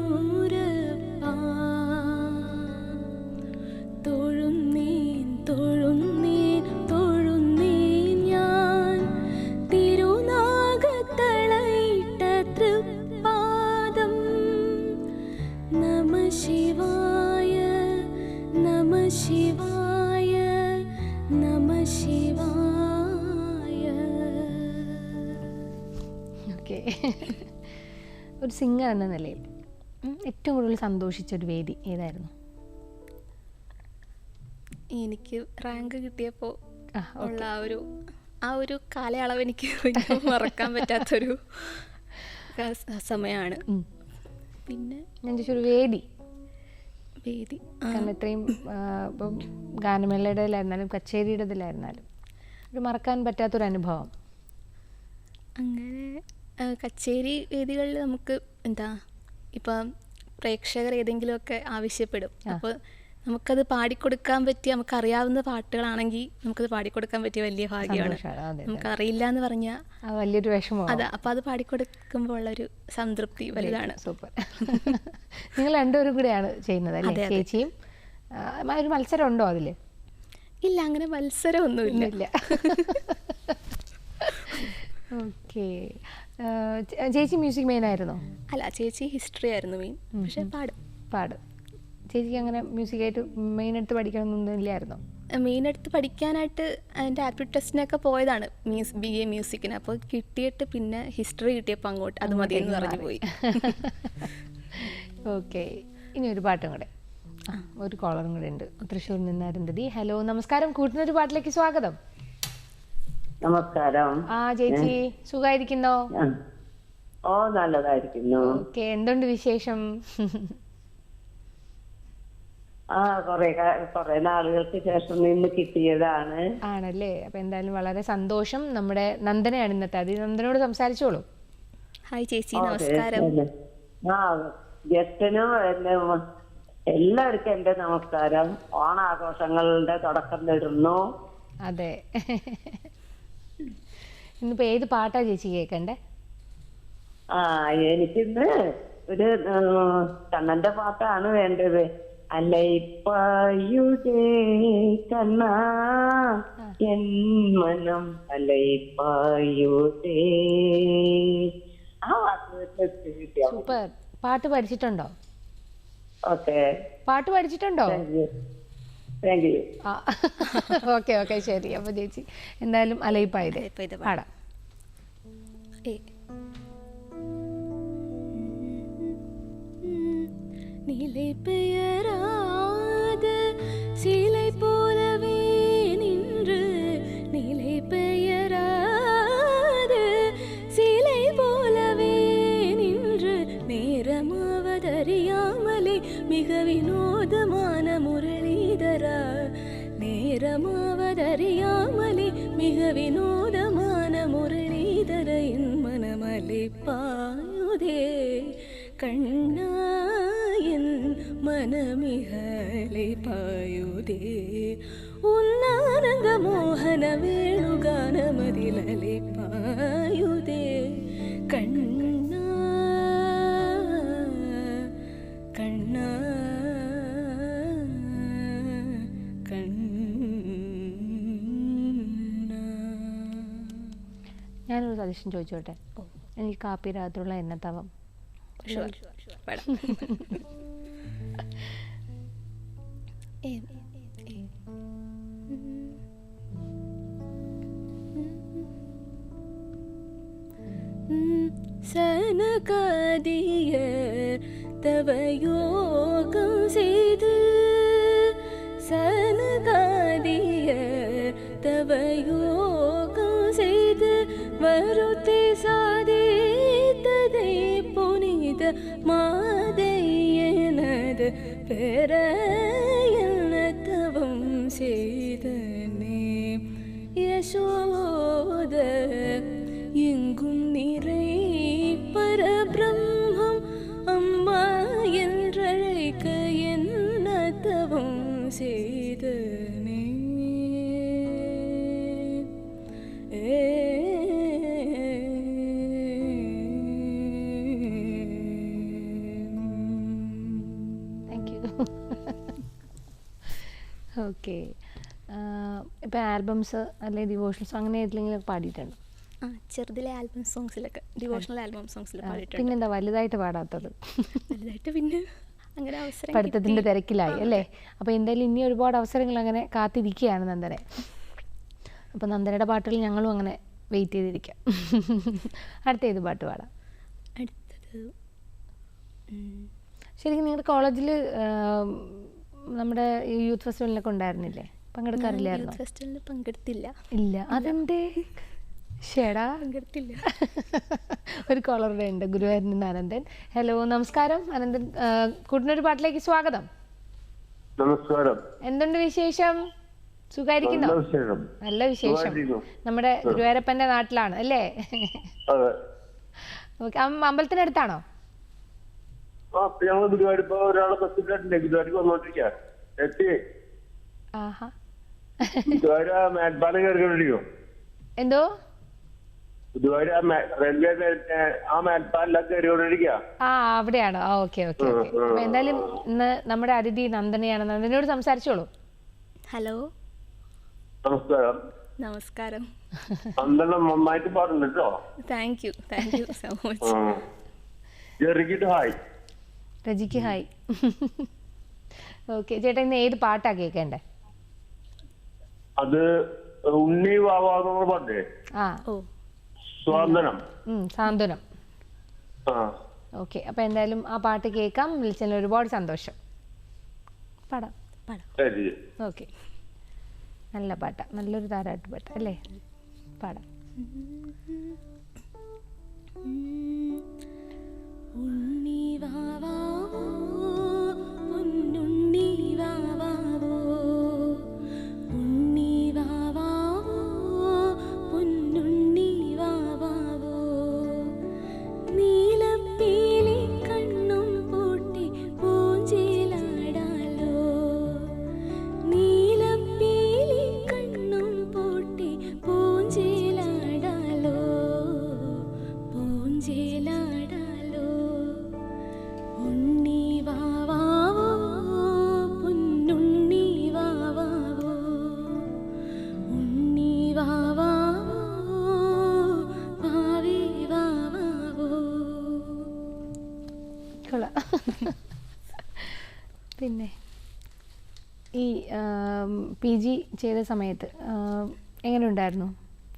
തൊഴുന്നേൻ ഞാൻ തിരുനാഗത്തളയിട്ട തൃപ്പാദം. നമഃ ശിവായ നമഃ ശിവായ നമഃ ശിവായ. ഓക്കെ, ഒരു സിംഗർ എന്ന നിലയിൽ ഏറ്റവും കൂടുതൽ സന്തോഷിച്ചൊരു വേദി ഏതായിരുന്നു? എനിക്ക് റാങ്ക് കിട്ടിയപ്പോൾ ഉള്ള ആ ഒരു കാലയളവ് എനിക്ക് മറക്കാൻ പറ്റാത്തൊരു സമയമാണ്. പിന്നെ ഞാൻ ചോദിച്ചൊരു വേദി, കാരണം ആ ഇത്രയും ഇപ്പം ഗാനമേളയുടേതിലായിരുന്നാലും കച്ചേരിയുടേതിലായിരുന്നാലും ഒരു മറക്കാൻ പറ്റാത്തൊരു അനുഭവം. അങ്ങനെ കച്ചേരി വേദികളിൽ നമുക്ക് എന്താ ഇപ്പം പ്രേക്ഷകർ ഏതെങ്കിലുമൊക്കെ ആവശ്യപ്പെടും. അപ്പോൾ നമുക്കത് പാടിക്കൊടുക്കാൻ പറ്റിയ, നമുക്കറിയാവുന്ന പാട്ടുകളാണെങ്കിൽ നമുക്കത് പാടിക്കൊടുക്കാൻ പറ്റിയ വലിയ ഭാഗ്യമാണ്. നമുക്കറിയില്ല എന്ന് പറഞ്ഞാൽ വലിയൊരു വിഷമം. അതെ, അപ്പോൾ അത് പാടിക്കൊടുക്കുമ്പോൾ ഉള്ളൊരു സംതൃപ്തി വലുതാണ്. സൂപ്പർ. നിങ്ങൾ രണ്ടുപേരും കൂടെയാണ് ചെയ്യുന്നത് അല്ലേ? ചേച്ചിയും. ഒരു മത്സരം ഉണ്ടോ അതിൽ? ഇല്ല, അങ്ങനെ മത്സരമൊന്നുമില്ല. ഓക്കെ. ചേച്ചി മ്യൂസിക് മെയിൻ ആയിരുന്നോ? അല്ല, ചേച്ചി ഹിസ്റ്ററി ആയിരുന്നു മെയിൻ. പക്ഷെ പാടും. ചേച്ചിക്ക് അങ്ങനെ മ്യൂസിക്കായിട്ട് മെയിൻ എടുത്ത് പഠിക്കണമെന്നൊന്നും ഇല്ലായിരുന്നോ? മെയിൻ എടുത്ത് പഠിക്കാനായിട്ട് അതിൻ്റെ ആപ്റ്റിറ്റ്യൂഡ് ടെസ്റ്റിനൊക്കെ പോയതാണ്, BA മ്യൂസിക്കിന്. അപ്പോൾ കിട്ടിയിട്ട് പിന്നെ ഹിസ്റ്ററി കിട്ടിയപ്പോൾ അങ്ങോട്ട് അത് മതി എന്ന് പറഞ്ഞു പോയി. ഓക്കെ, ഇനി ഒരു പാട്ടും കൂടെ. ഒരു കോളറും കൂടെ ഉണ്ട്, തൃശ്ശൂരിൽ നിന്ന് അരുന്ധതി. ഹലോ, നമസ്കാരം. കൂട്ടിനൊരു പാട്ടിലേക്ക് സ്വാഗതം. നമസ്കാരം. ചേച്ചി, സുഖായിരിക്കുന്നോ? ഓ, നല്ലതായിരിക്കുന്നു. ഓക്കെ, എന്തുണ്ട് വിശേഷം? കൊറേ നാളുകൾക്ക് ശേഷം നിന്ന് കിട്ടിയതാണ്. ആണല്ലേ? അപ്പൊ എന്തായാലും വളരെ സന്തോഷം. നമ്മുടെ നന്ദനയാണ് ഇന്നത്തെ അതിഥി. നന്ദനോട് സംസാരിച്ചോളൂ. ഹായ് ചേച്ചി, നമസ്കാരം. ആ ഗസ്റ്റിനും എല്ലാവർക്കും എന്റെ നമസ്കാരം. ഓണാഘോഷങ്ങളുടെ തുടക്കം നേടുന്നു. അതെ, ഇന്നിപ്പോ ഏത് പാട്ടാ ചേച്ചി കേക്കണ്ടേ? എനിക്കിന്ന് ഒരു കണ്ണന്റെ പാട്ടാണ് വേണ്ടത്. അലൈപ്പായുതേ കണ്ണാ എൻ മനം അലൈപ്പായുതേ. സൂപ്പർ. പാട്ട് പഠിച്ചിട്ടുണ്ടോ? ഓക്കെ, പാട്ട് പഠിച്ചിട്ടുണ്ടോ? Thank you. ഓക്കെ ഓക്കെ, ശരി. അപ്പൊ ചേച്ചി എന്തായാലും അലൈപ്പായത് പാടാം. நிலை பெயராத சிலை போலவே நின்று, நிலை பெயராத சிலை போலவே நின்று, நேரமாவதறியாமலே மிக வினோதமான முரளிதரா, நேரமாவதறியாமலே மிக வினோதமான முரளிதர என் மனமலை பாயுதே கண்ணா என் மனமிகலை பாயுதே, உன்னானந்த மோகன வேணுகானமதிலலை பாயுதே கண்ணா கண்ணா കണ്ണാ. ഞാനൊരു സജഷൻ ചോദിച്ചോട്ടെ? എനിക്ക് കാപ്പി രാത്രിയുള്ള എണ്ണത്തവം. சனகாதியர் தவ யோகம் செய்து, சனகாதியர் தவ யோகம் செய்து வருத்தி சாதித்ததை புனித மாதையனது பெற என்ன தவம் செய்தனே யசோத எங்கும் நிறை பரபிரம்மம் அம்மா என்றழைக்க என்ன தவம் செய்தனே. ഓക്കെ. ഇപ്പം ആൽബംസ് അല്ലെങ്കിൽ ഡിവോഷണൽസ് അങ്ങനെ ഏതെങ്കിലും പാടിയിട്ടുണ്ടോ? ചെറുതിലെ ആൽബം സോങ്സിലൊക്കെ, ഡിവോഷണൽ ആൽബം സോങ്സിൽ പാടിയിട്ടുണ്ട്. പിന്നെന്താ വലുതായിട്ട് പാടാത്തത്? വലുതായിട്ട് പിന്നെ അങ്ങനെ അവസരം പഠിത്തത്തിൻ്റെ തിരക്കിലായി അല്ലേ? അപ്പോൾ എന്തായാലും ഇനി ഒരുപാട് അവസരങ്ങൾ അങ്ങനെ കാത്തിരിക്കുകയാണ് നന്ദനെ. അപ്പോൾ നന്ദനയുടെ പാട്ടുകൾ ഞങ്ങളും അങ്ങനെ വെയിറ്റ് ചെയ്തിരിക്കാം. അടുത്ത ഏത് പാട്ട് പാടാം? അടുത്തത് ശരിക്കും നിങ്ങളുടെ കോളേജിൽ നമ്മുടെ യൂത്ത് ഫെസ്റ്റിവലിനൊക്കെ ഉണ്ടായിരുന്നില്ലേ? പങ്കെടുക്കാറില്ലായിരുന്നു? യൂത്ത് ഫെസ്റ്റിവലിന് പങ്കെടുത്തില്ല. ഇല്ല, അതെന്തേ? ഷേടാ, പങ്കെടുത്തില്ല. ഒരു കോളറുടെ ഉണ്ട്, ഗുരുവായൂരിൽ നിന്ന് അനന്തൻ. ഹലോ, നമസ്കാരം അനന്തൻ. കൂട്ടിനൊരു പാട്ടിലേക്ക് സ്വാഗതം. നമസ്കാരം. എന്തുണ്ട് വിശേഷം? സുഖായിരിക്കുന്നോ? നല്ല വിശേഷം. നമ്മുടെ ഗുരുവായൂരപ്പന്റെ നാട്ടിലാണ് അല്ലേ? ഓക്കെ. അമ്പലത്തിനടുത്താണോ? എന്തോ? അവിടെയാണോ? Okay okay okay. അപ്പൊ എന്തായാലും ഇന്ന് നമ്മുടെ അതിഥി നന്ദനയാണ്. നന്ദനയോട് സംസാരിച്ചോളൂ. ഹലോ, നമസ്കാരം. നമസ്കാരം. നന്നായിട്ട് പാടുന്നു കേട്ടോ. Thank you so much. രജിക്ക് ഹായ്. ഓക്കെ ചേട്ടാ, ഇന്ന് ഏത് പാട്ടാ കേൾക്കണ്ടേ? അത് ഉണ്ണി വാവാന്ന് പറഞ്ഞേ. സ്വാന്തനം. സാന്ത്വനം. ഓക്കെ, അപ്പൊ എന്തായാലും ആ പാട്ട് കേൾക്കാം. വിളിച്ചതിൽ ഒരുപാട് സന്തോഷം. പാടാം. ഓക്കെ, നല്ല പാട്ടാ, നല്ലൊരു താരാട്ട് പാട്ട് അല്ലേ? പാടാം. ഉണ്ണി വാവാവോ പൊന്നുണ്ണി വാവാവോ, ഉണ്ണി വാവാവോ പൊന്നുണ്ണി വാവാവോ, നീ പിന്നെ ഈ PG ചെയ്ത സമയത്ത് എങ്ങനെ ഉണ്ടായിരുന്നു?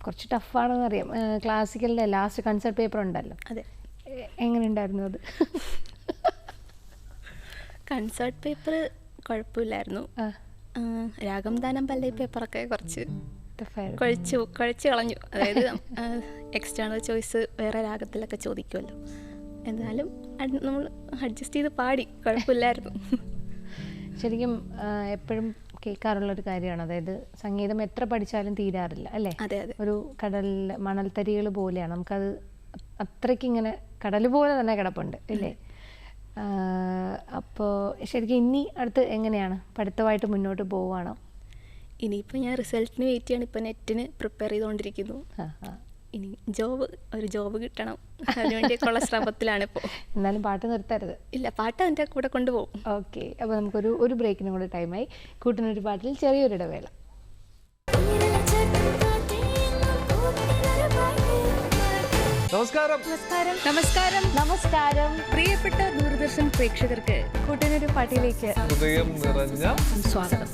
കുറച്ച് ടഫാണെന്ന് അറിയാം. ക്ലാസിക്കലിൻ്റെ ലാസ്റ്റ് കൺസെർട്ട് പേപ്പർ ഉണ്ടല്ലോ, അതെ. എങ്ങനെ ഉണ്ടായിരുന്നു അത്? കൺസേർട്ട് പേപ്പർ കുഴപ്പമില്ലായിരുന്നു. രാഗം ദാനം പല്ലവി പേപ്പറൊക്കെ കുറച്ച് ടഫായിരുന്നു. കുഴച്ച് കളഞ്ഞു. അതായത് എക്സ്റ്റേണൽ ചോയ്സ് വേറെ രാഗത്തിലൊക്കെ ചോദിക്കുമല്ലോ. എന്നാലും നമ്മൾ അഡ്ജസ്റ്റ് ചെയ്ത് പാടി, കുഴപ്പമില്ലായിരുന്നു. ശരിക്കും എപ്പോഴും കേൾക്കാറുള്ളൊരു കാര്യമാണ്, അതായത് സംഗീതം എത്ര പഠിച്ചാലും തീരാറില്ല അല്ലേ? അതെ അതെ. ഒരു കടലിലെ മണൽത്തരികൾ പോലെയാണ്, നമുക്കത് അത്രയ്ക്ക് ഇങ്ങനെ കടൽ പോലെ തന്നെ കിടപ്പുണ്ട് അല്ലേ? അപ്പോൾ ശരിക്കും ഇനി അടുത്ത് എങ്ങനെയാണ്, പഠിത്തമായിട്ട് മുന്നോട്ട് പോവുകയാണോ? ഇനിയിപ്പോൾ ഞാൻ റിസൾട്ടിന് വെയിറ്റ് ചെയ്യണം. ഇപ്പോൾ നെറ്റിന് പ്രിപ്പയർ ചെയ്തുകൊണ്ടിരിക്കുന്നു. ഇനി ഒരു ജോബ് കിട്ടണം, അതിനുവേണ്ടിയൊക്കെയുള്ള ശ്രമത്തിലാണ് ഇപ്പോൾ. എന്നാലും പാട്ട് നിർത്തരുത്. ഇല്ല, പാട്ട് അതിൻ്റെ കൂടെ കൊണ്ടുപോകും. ഓക്കെ, അപ്പോൾ നമുക്കൊരു ബ്രേക്കിനും കൂടെ ടൈമായി. കൂട്ടിനൊരു പാട്ടിൽ ചെറിയൊരു ഇടവേള. നമസ്കാരം. നമസ്കാരം. നമസ്കാരം പ്രിയപ്പെട്ട ദൂരദർശൻ പ്രേക്ഷകർക്ക് കൂട്ടിനൊരു പാട്ടിലേക്ക് ഹൃദയം നിറഞ്ഞ സ്വാഗതം.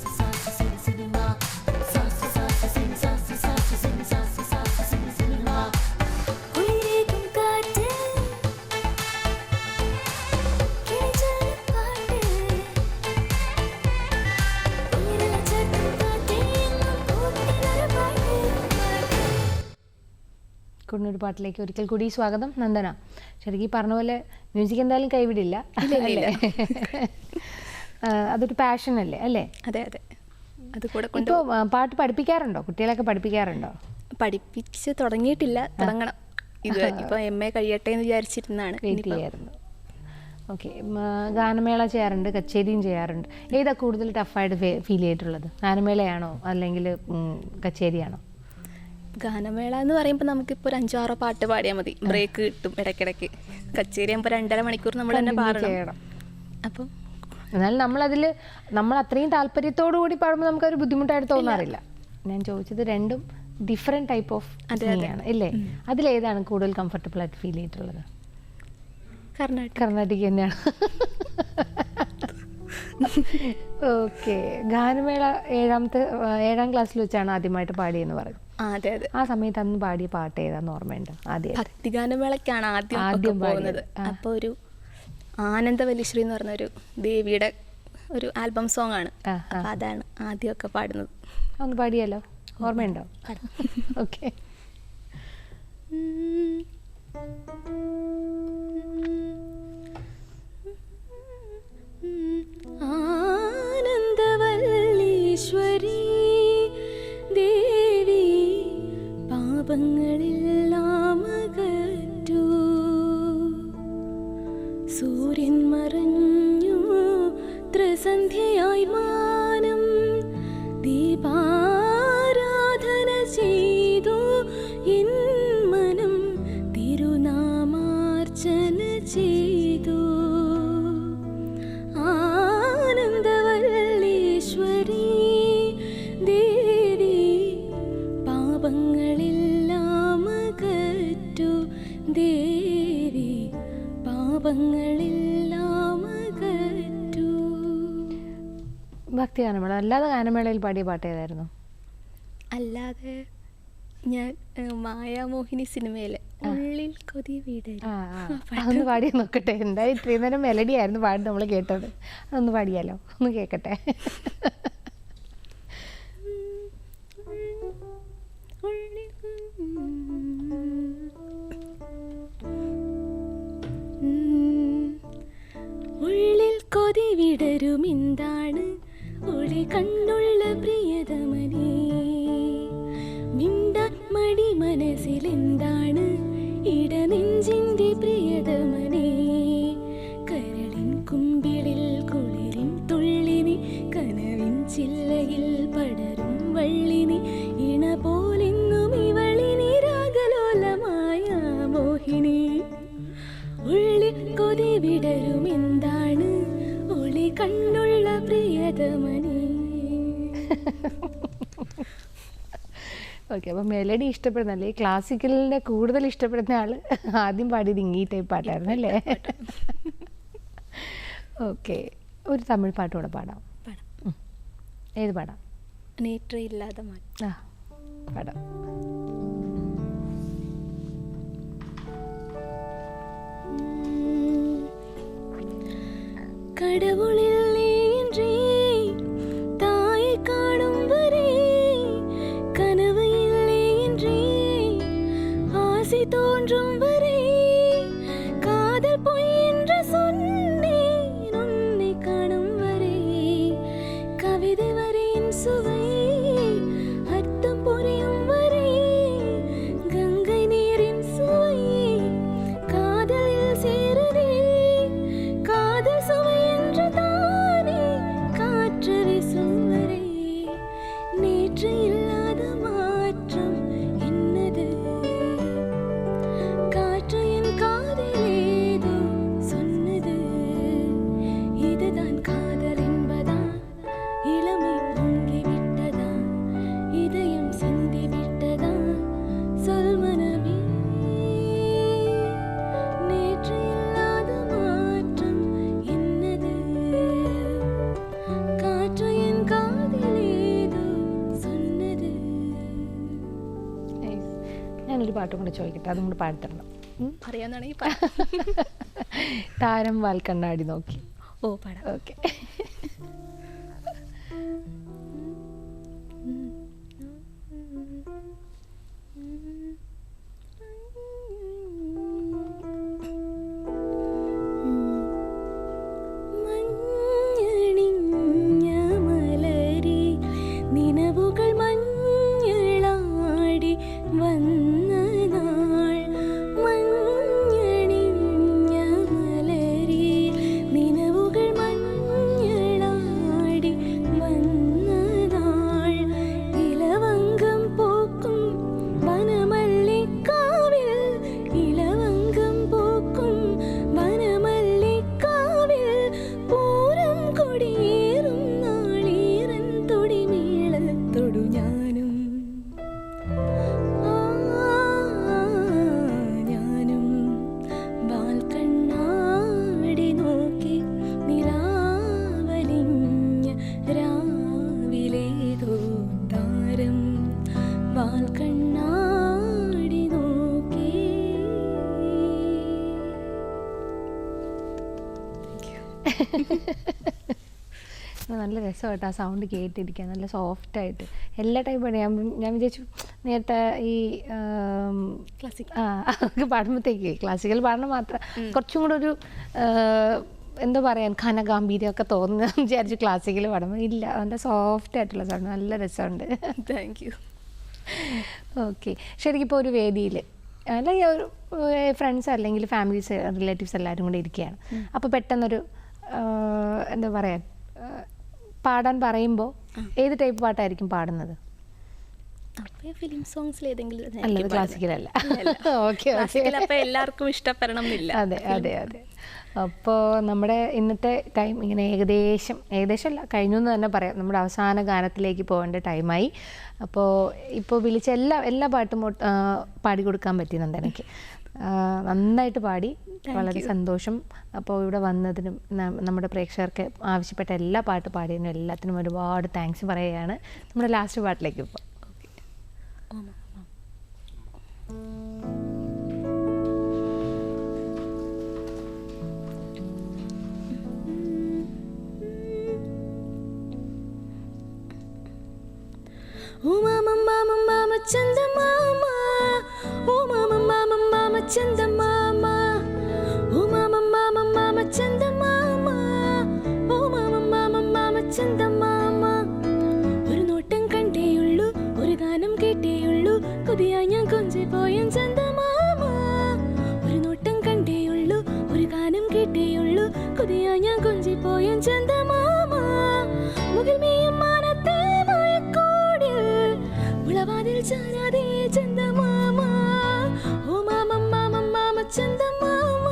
കൂട്ടിനൊരു പാട്ടിലേക്ക് ഒരിക്കൽ കൂടി സ്വാഗതം. നന്ദന, ശരിക്കും പറഞ്ഞ പോലെ മ്യൂസിക് എന്തായാലും കൈവിടില്ല അല്ലേ? അതൊരു പാഷൻ അല്ലേ? അല്ലേ? അതെ അതെ. അത് കൂടെ ഇപ്പോൾ പാട്ട് പഠിപ്പിക്കാറുണ്ടോ? കുട്ടികളൊക്കെ പഠിപ്പിക്കാറുണ്ടോ? പഠിപ്പിച്ച് തുടങ്ങിയിട്ടില്ല, തുടങ്ങണം. ഇത് ഇപ്പോൾ MA കഴിയട്ടെ എന്ന് വിചാരിച്ചിരുന്നാണ്. വെയിറ്റ് ചെയ്യാറുണ്ട്. ഓക്കെ, ഗാനമേള ചെയ്യാറുണ്ട്, കച്ചേരിയും ചെയ്യാറുണ്ട്. ഏതാ കൂടുതൽ ടഫായിട്ട് ഫീൽ ചെയ്തിട്ടുള്ളത്? ഗാനമേളയാണോ അല്ലെങ്കിൽ കച്ചേരിയാണോ? ഗാനമേള എന്ന് പറയുമ്പോൾ നമുക്കിപ്പോൾ ഒരു 5-6 പാട്ട് പാടിയാൽ മതി, ബ്രേക്ക് കിട്ടും ഇടയ്ക്കിടയ്ക്ക്. കച്ചേരി ആകുമ്പോൾ 2.5 മണിക്കൂർ നമ്മൾ തന്നെ പാടണം. അപ്പം എന്നാലും നമ്മൾ അത്രയും താല്പര്യത്തോടു കൂടി പാടുമ്പോൾ നമുക്കൊരു ബുദ്ധിമുട്ടായിട്ട് തോന്നാറില്ല. ഞാൻ ചോദിച്ചത് രണ്ടും ഡിഫറെൻറ്റ് ടൈപ്പ് ഓഫ് ആണ് അല്ലേ? അതിലേതാണ് കൂടുതൽ കംഫർട്ടബിൾ ആയിട്ട് ഫീൽ ചെയ്തിട്ടുള്ളത്? കർണാടിക് തന്നെയാണ്. ഓക്കെ, ഗാനമേള 7ാം ക്ലാസ്സിൽ വെച്ചാണ് ആദ്യമായിട്ട് പാടിയെന്ന് പറയും. അതെ അതെ. ആ സമയത്ത് അന്ന് പാടിയ പാട്ട് ഏതാന്ന് ഓർമ്മയുണ്ടോ? ഭക്തിഗാനമേളക്കാണ് ആദ്യം പോകുന്നത്. അപ്പോൾ ഒരു ആനന്ദവല്ലിശ്രീ എന്ന് പറഞ്ഞൊരു ദേവിയുടെ ഒരു ആൽബം സോങ് ആണ്. അപ്പോൾ അതാണ് ആദ്യമൊക്കെ പാടുന്നത്. ഒന്ന് പാടിയാലോ? ഓർമ്മയുണ്ടോ? ഓക്കെ. ആനന്ദവല്ലീശ്വരി ദേവി പാപങ്ങളെല്ലാം അകറ്റൂ. സൂര്യൻ മറഞ്ഞു ത്രിസന്ധ്യയായി മാനം ദീപാരാധന ചെയ്തു എൻ മനം തിരുനാമാർച്ചന ചെയ്തു. ആനന്ദവല്ലീശ്വരി ദേവി പാപങ്ങളെല്ലാം അകറ്റു. ദേവി പാപങ്ങളെല്ലാം അകറ്റു. ഭക്തി ഗാനമേള അല്ലാതെ ഗാനമേളയിൽ പാടിയ പാട്ട് ഏതായിരുന്നു? അല്ലാതെ ഞാൻ മായാമോഹിനി സിനിമയിലെ ഉള്ളിൽ കൊതി വീട് അതൊന്ന് പാടി നോക്കട്ടെ. എന്തായാലും ഇത്രയും നേരം മെലഡി ആയിരുന്നു പാടി നമ്മൾ കേട്ടത്. അതൊന്ന് പാടിയാലോ? ഒന്ന് കേൾക്കട്ടെ. ഉള്ളിൽ കൊതി വിടരുമെന്താണ് ഒളി കണ്ണുള്ള പ്രിയതമനേ, മിണ്ടാൻ മടി മനസ്സിലെന്താണ് ഇടനെഞ്ചിന്റെ പ്രിയതമനേ, കരളിൻ കുമ്പിളിൽ കുളിരിൻ തുള്ളിനി കനവിൻ ചില്ലയിൽ പടരും വള്ളിനി ഇണ പോലെന്നും ഇവളിനി രാഗലോലമായ മോഹിനി. ഉള്ളിൽ കൊതി വിടരുമെന്താണ് ഒളി കണ്ണുള്ള പ്രിയതമനേ. ഓക്കെ, അപ്പോൾ മെലഡി ഇഷ്ടപ്പെടുന്നല്ലേ? ക്ലാസിക്കലിൻ്റെ കൂടുതൽ ഇഷ്ടപ്പെടുന്ന ആൾ ആദ്യം പാടിയത് ഈ ടൈപ്പ് പാട്ടായിരുന്നു അല്ലേ? ഓക്കെ, ഒരു തമിഴ് പാട്ടുകൂടെ പാടാം. പാടാം. ഏത് പാടാം? നേറ്റർ ഇല്ലാതെ മാറ്റി. പാടാം. கடவுளில் என்றே தாயை காணும் வரை கனவு இல்லை என்றே ஆசை தோன்றும் வரை காதல் பொய் என்று சொன்னேன் உன்னை காணும் வரை கவிதை வரையின் சுவை அர்த்தம் புரியும் வரை கங்கை நீரின் சுவை காதலில் சேருதே காதல் சுவை என்று தானே காற்று வீசும் வரை நேற்று இல்லாத மாற்றம் என்னது காற்று என் காதில் ஏதோ சொன்னது இதுதான் காதல் என்பதா இளமை பொங்கி விட்டதா இதயம் சிந்தி விட்டதா சொல் மனமே நேற்று இல்லாத மாற்றம் என்னது காற்று என் காதில் ஏதோ சொன்னது. ഞാനൊരു പാട്ടും കൂടെ ചോദിക്കട്ടെ, അതും കൂടെ പാടിത്തരണം. അറിയാവുന്നതാണെങ്കിൽ താരം വാൽ കണ്ണാടി നോക്കി. ഓ പാടാം. ഓക്കെ. മഞ്ഞണിഞ്ഞ മലരി നിനവുകൾ മഞ്ഞളാടി വന്ന നാൾ മഞ്ഞണിഞ്ഞ മലരി നിനവുകൾ മഞ്ഞളാടി വന്ന നാൾ ഇലവങ്കം പൂക്കും വനമല്ലിക്കാവിൽ ഇലവങ്കം പൂക്കും വനമല്ലിക്കാവിൽ പൂരം കൊടിയേറും നാളീരൻ തൊടിമേളത്തൊടു ഞാനും ഞാനും വാൽക്കണ്ണാടി നോക്കി നിലാവലിഞ്ഞ രാവിലേതോ താരം വാൽക്കണ്ണാടി നോക്കി. നല്ല രസമായിട്ട് ആ സൗണ്ട് കേട്ടിരിക്കാൻ, നല്ല സോഫ്റ്റായിട്ട് എല്ലാ ടൈപ്പാണ്. ഞാൻ വിചാരിച്ചു നേരത്തെ ഈ ക്ലാസിക് അതൊക്കെ പാടുമ്പോഴത്തേക്ക് ക്ലാസിക്കൽ പാടണം മാത്രം കുറച്ചും കൂടെ ഒരു എന്താ പറയാൻ ഘനഗാംഭീര്യമൊക്കെ തോന്നുന്നു വിചാരിച്ചു ക്ലാസിക്കൽ പാടുമ്പോൾ. ഇല്ല, നല്ല സോഫ്റ്റ് ആയിട്ടുള്ള സൗണ്ട്, നല്ല രസമുണ്ട്. Thank you. ഓക്കെ. ശരിക്കും ഇപ്പോൾ ഒരു വേദിയിൽ അല്ലെങ്കിൽ ഒരു ഫ്രണ്ട്സ് അല്ലെങ്കിൽ ഫാമിലീസ് റിലേറ്റീവ്സ് എല്ലാവരും കൂടെ ഇരിക്കുകയാണ്. അപ്പോൾ പെട്ടെന്നൊരു എന്താ പറയാൻ പാടാൻ പറയുമ്പോൾ ഏത് ടൈപ്പ് പാട്ടായിരിക്കും പാടുന്നത്? അപ്പോൾ ഫിലിം സോങ്സിൽ ഏതെങ്കിലും അല്ലത് ക്ലാസിക്കലല്ല. Okay okay. അപ്പോൾ എല്ലാവർക്കും ഇഷ്ടപ്പെടണം എന്നില്ല. അതെ അതെ അതെ. അപ്പോൾ നമ്മുടെ ഇന്നത്തെ ടൈം ഇങ്ങനെ ഏകദേശം അല്ല കഴിഞ്ഞു എന്ന് തന്നെ പറയാം. നമ്മുടെ അവസാന ഗാനത്തിലേക്ക് പോകേണ്ട ടൈമായി. അപ്പോൾ ഇപ്പോൾ വിളിച്ച എല്ലാ പാട്ടും പാടിക്കൊടുക്കാൻ പറ്റി നന്ദനയ്ക്ക്. നന്നായിട്ട് പാടി, വളരെ സന്തോഷം. അപ്പോൾ ഇവിടെ വന്നതിനും നമ്മുടെ പ്രേക്ഷകർക്ക് ആവശ്യപ്പെട്ട എല്ലാ പാട്ട് പാടിയതിനും എല്ലാത്തിനും ഒരുപാട് താങ്ക്സ് പറയുകയാണ്. നമ്മുടെ ലാസ്റ്റ് പാട്ടിലേക്ക് ഇപ്പോൾ Oh mama mama mama chanda mama, oh mama mama mama chanda mama, oh mama mama mama chanda mama, oh mama mama mama chanda mama. ഒരു നോട്ടം കണ്ടേയുള്ളൂ, ഒരു ഗാനം കേട്ടേയുള്ളൂ, കൊതിയായി ഞാൻ കൊഞ്ചിപ്പോയൻ ചന്ത മാമ. ഒരു നോട്ടം കണ്ടേയുള്ളൂ, ഒരു ഗാനം കേട്ടേയുള്ളൂ, കൊതിയായി ഞാൻ കൊഞ്ചിപ്പോയൻ ചന്ത മാമ. മുകിൽ മേയും മാനത്തെ ഉളവാതിൽ ചാരാതെ ചന്ദമാമ, ഓ മാമ മാമ മാമ ചന്ദമാമ,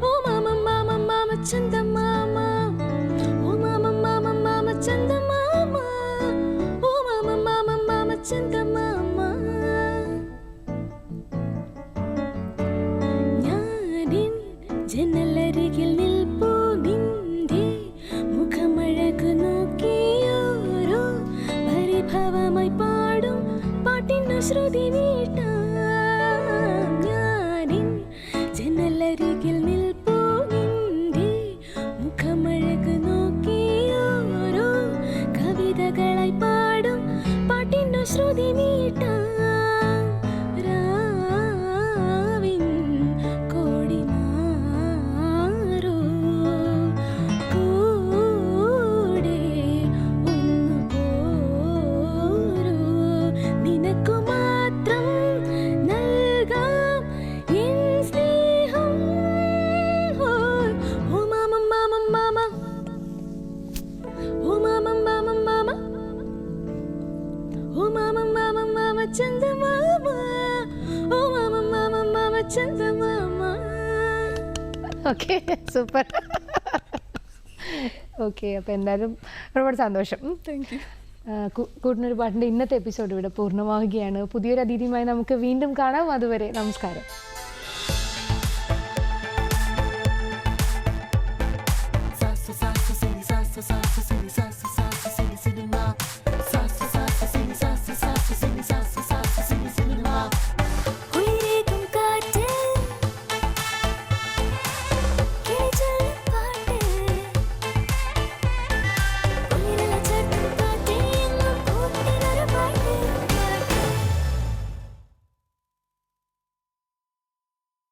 ഓ മാമ മാമ മാമ ചന്ദമാമ, ഓ മാമ മാമ മാമ ചന്ദമാമ, ഓ മാമ മാമ മാമ ചന്ദമാമ. ഞാനിൻ ജനലരികിൽ നിൽപ്പൂ നിന്റെ ചന്ദമാമ ഓ മാമ മാമ മാമ ചന്ദമാമ. Okay, super. ഓക്കെ, അപ്പോൾ എന്തായാലും ഒരുപാട് സന്തോഷം. Thank you. കൂട്ടിനൊരു പാട്ടിൻ്റെ ഇന്നത്തെ എപ്പിസോഡ് ഇവിടെ പൂർണ്ണമാവുകയാണ്. പുതിയൊരു അതിഥിയുമായി നമുക്ക് വീണ്ടും കാണാം. അതുവരെ നമസ്കാരം. Sa sa sa sa sa sa sa sa sa sa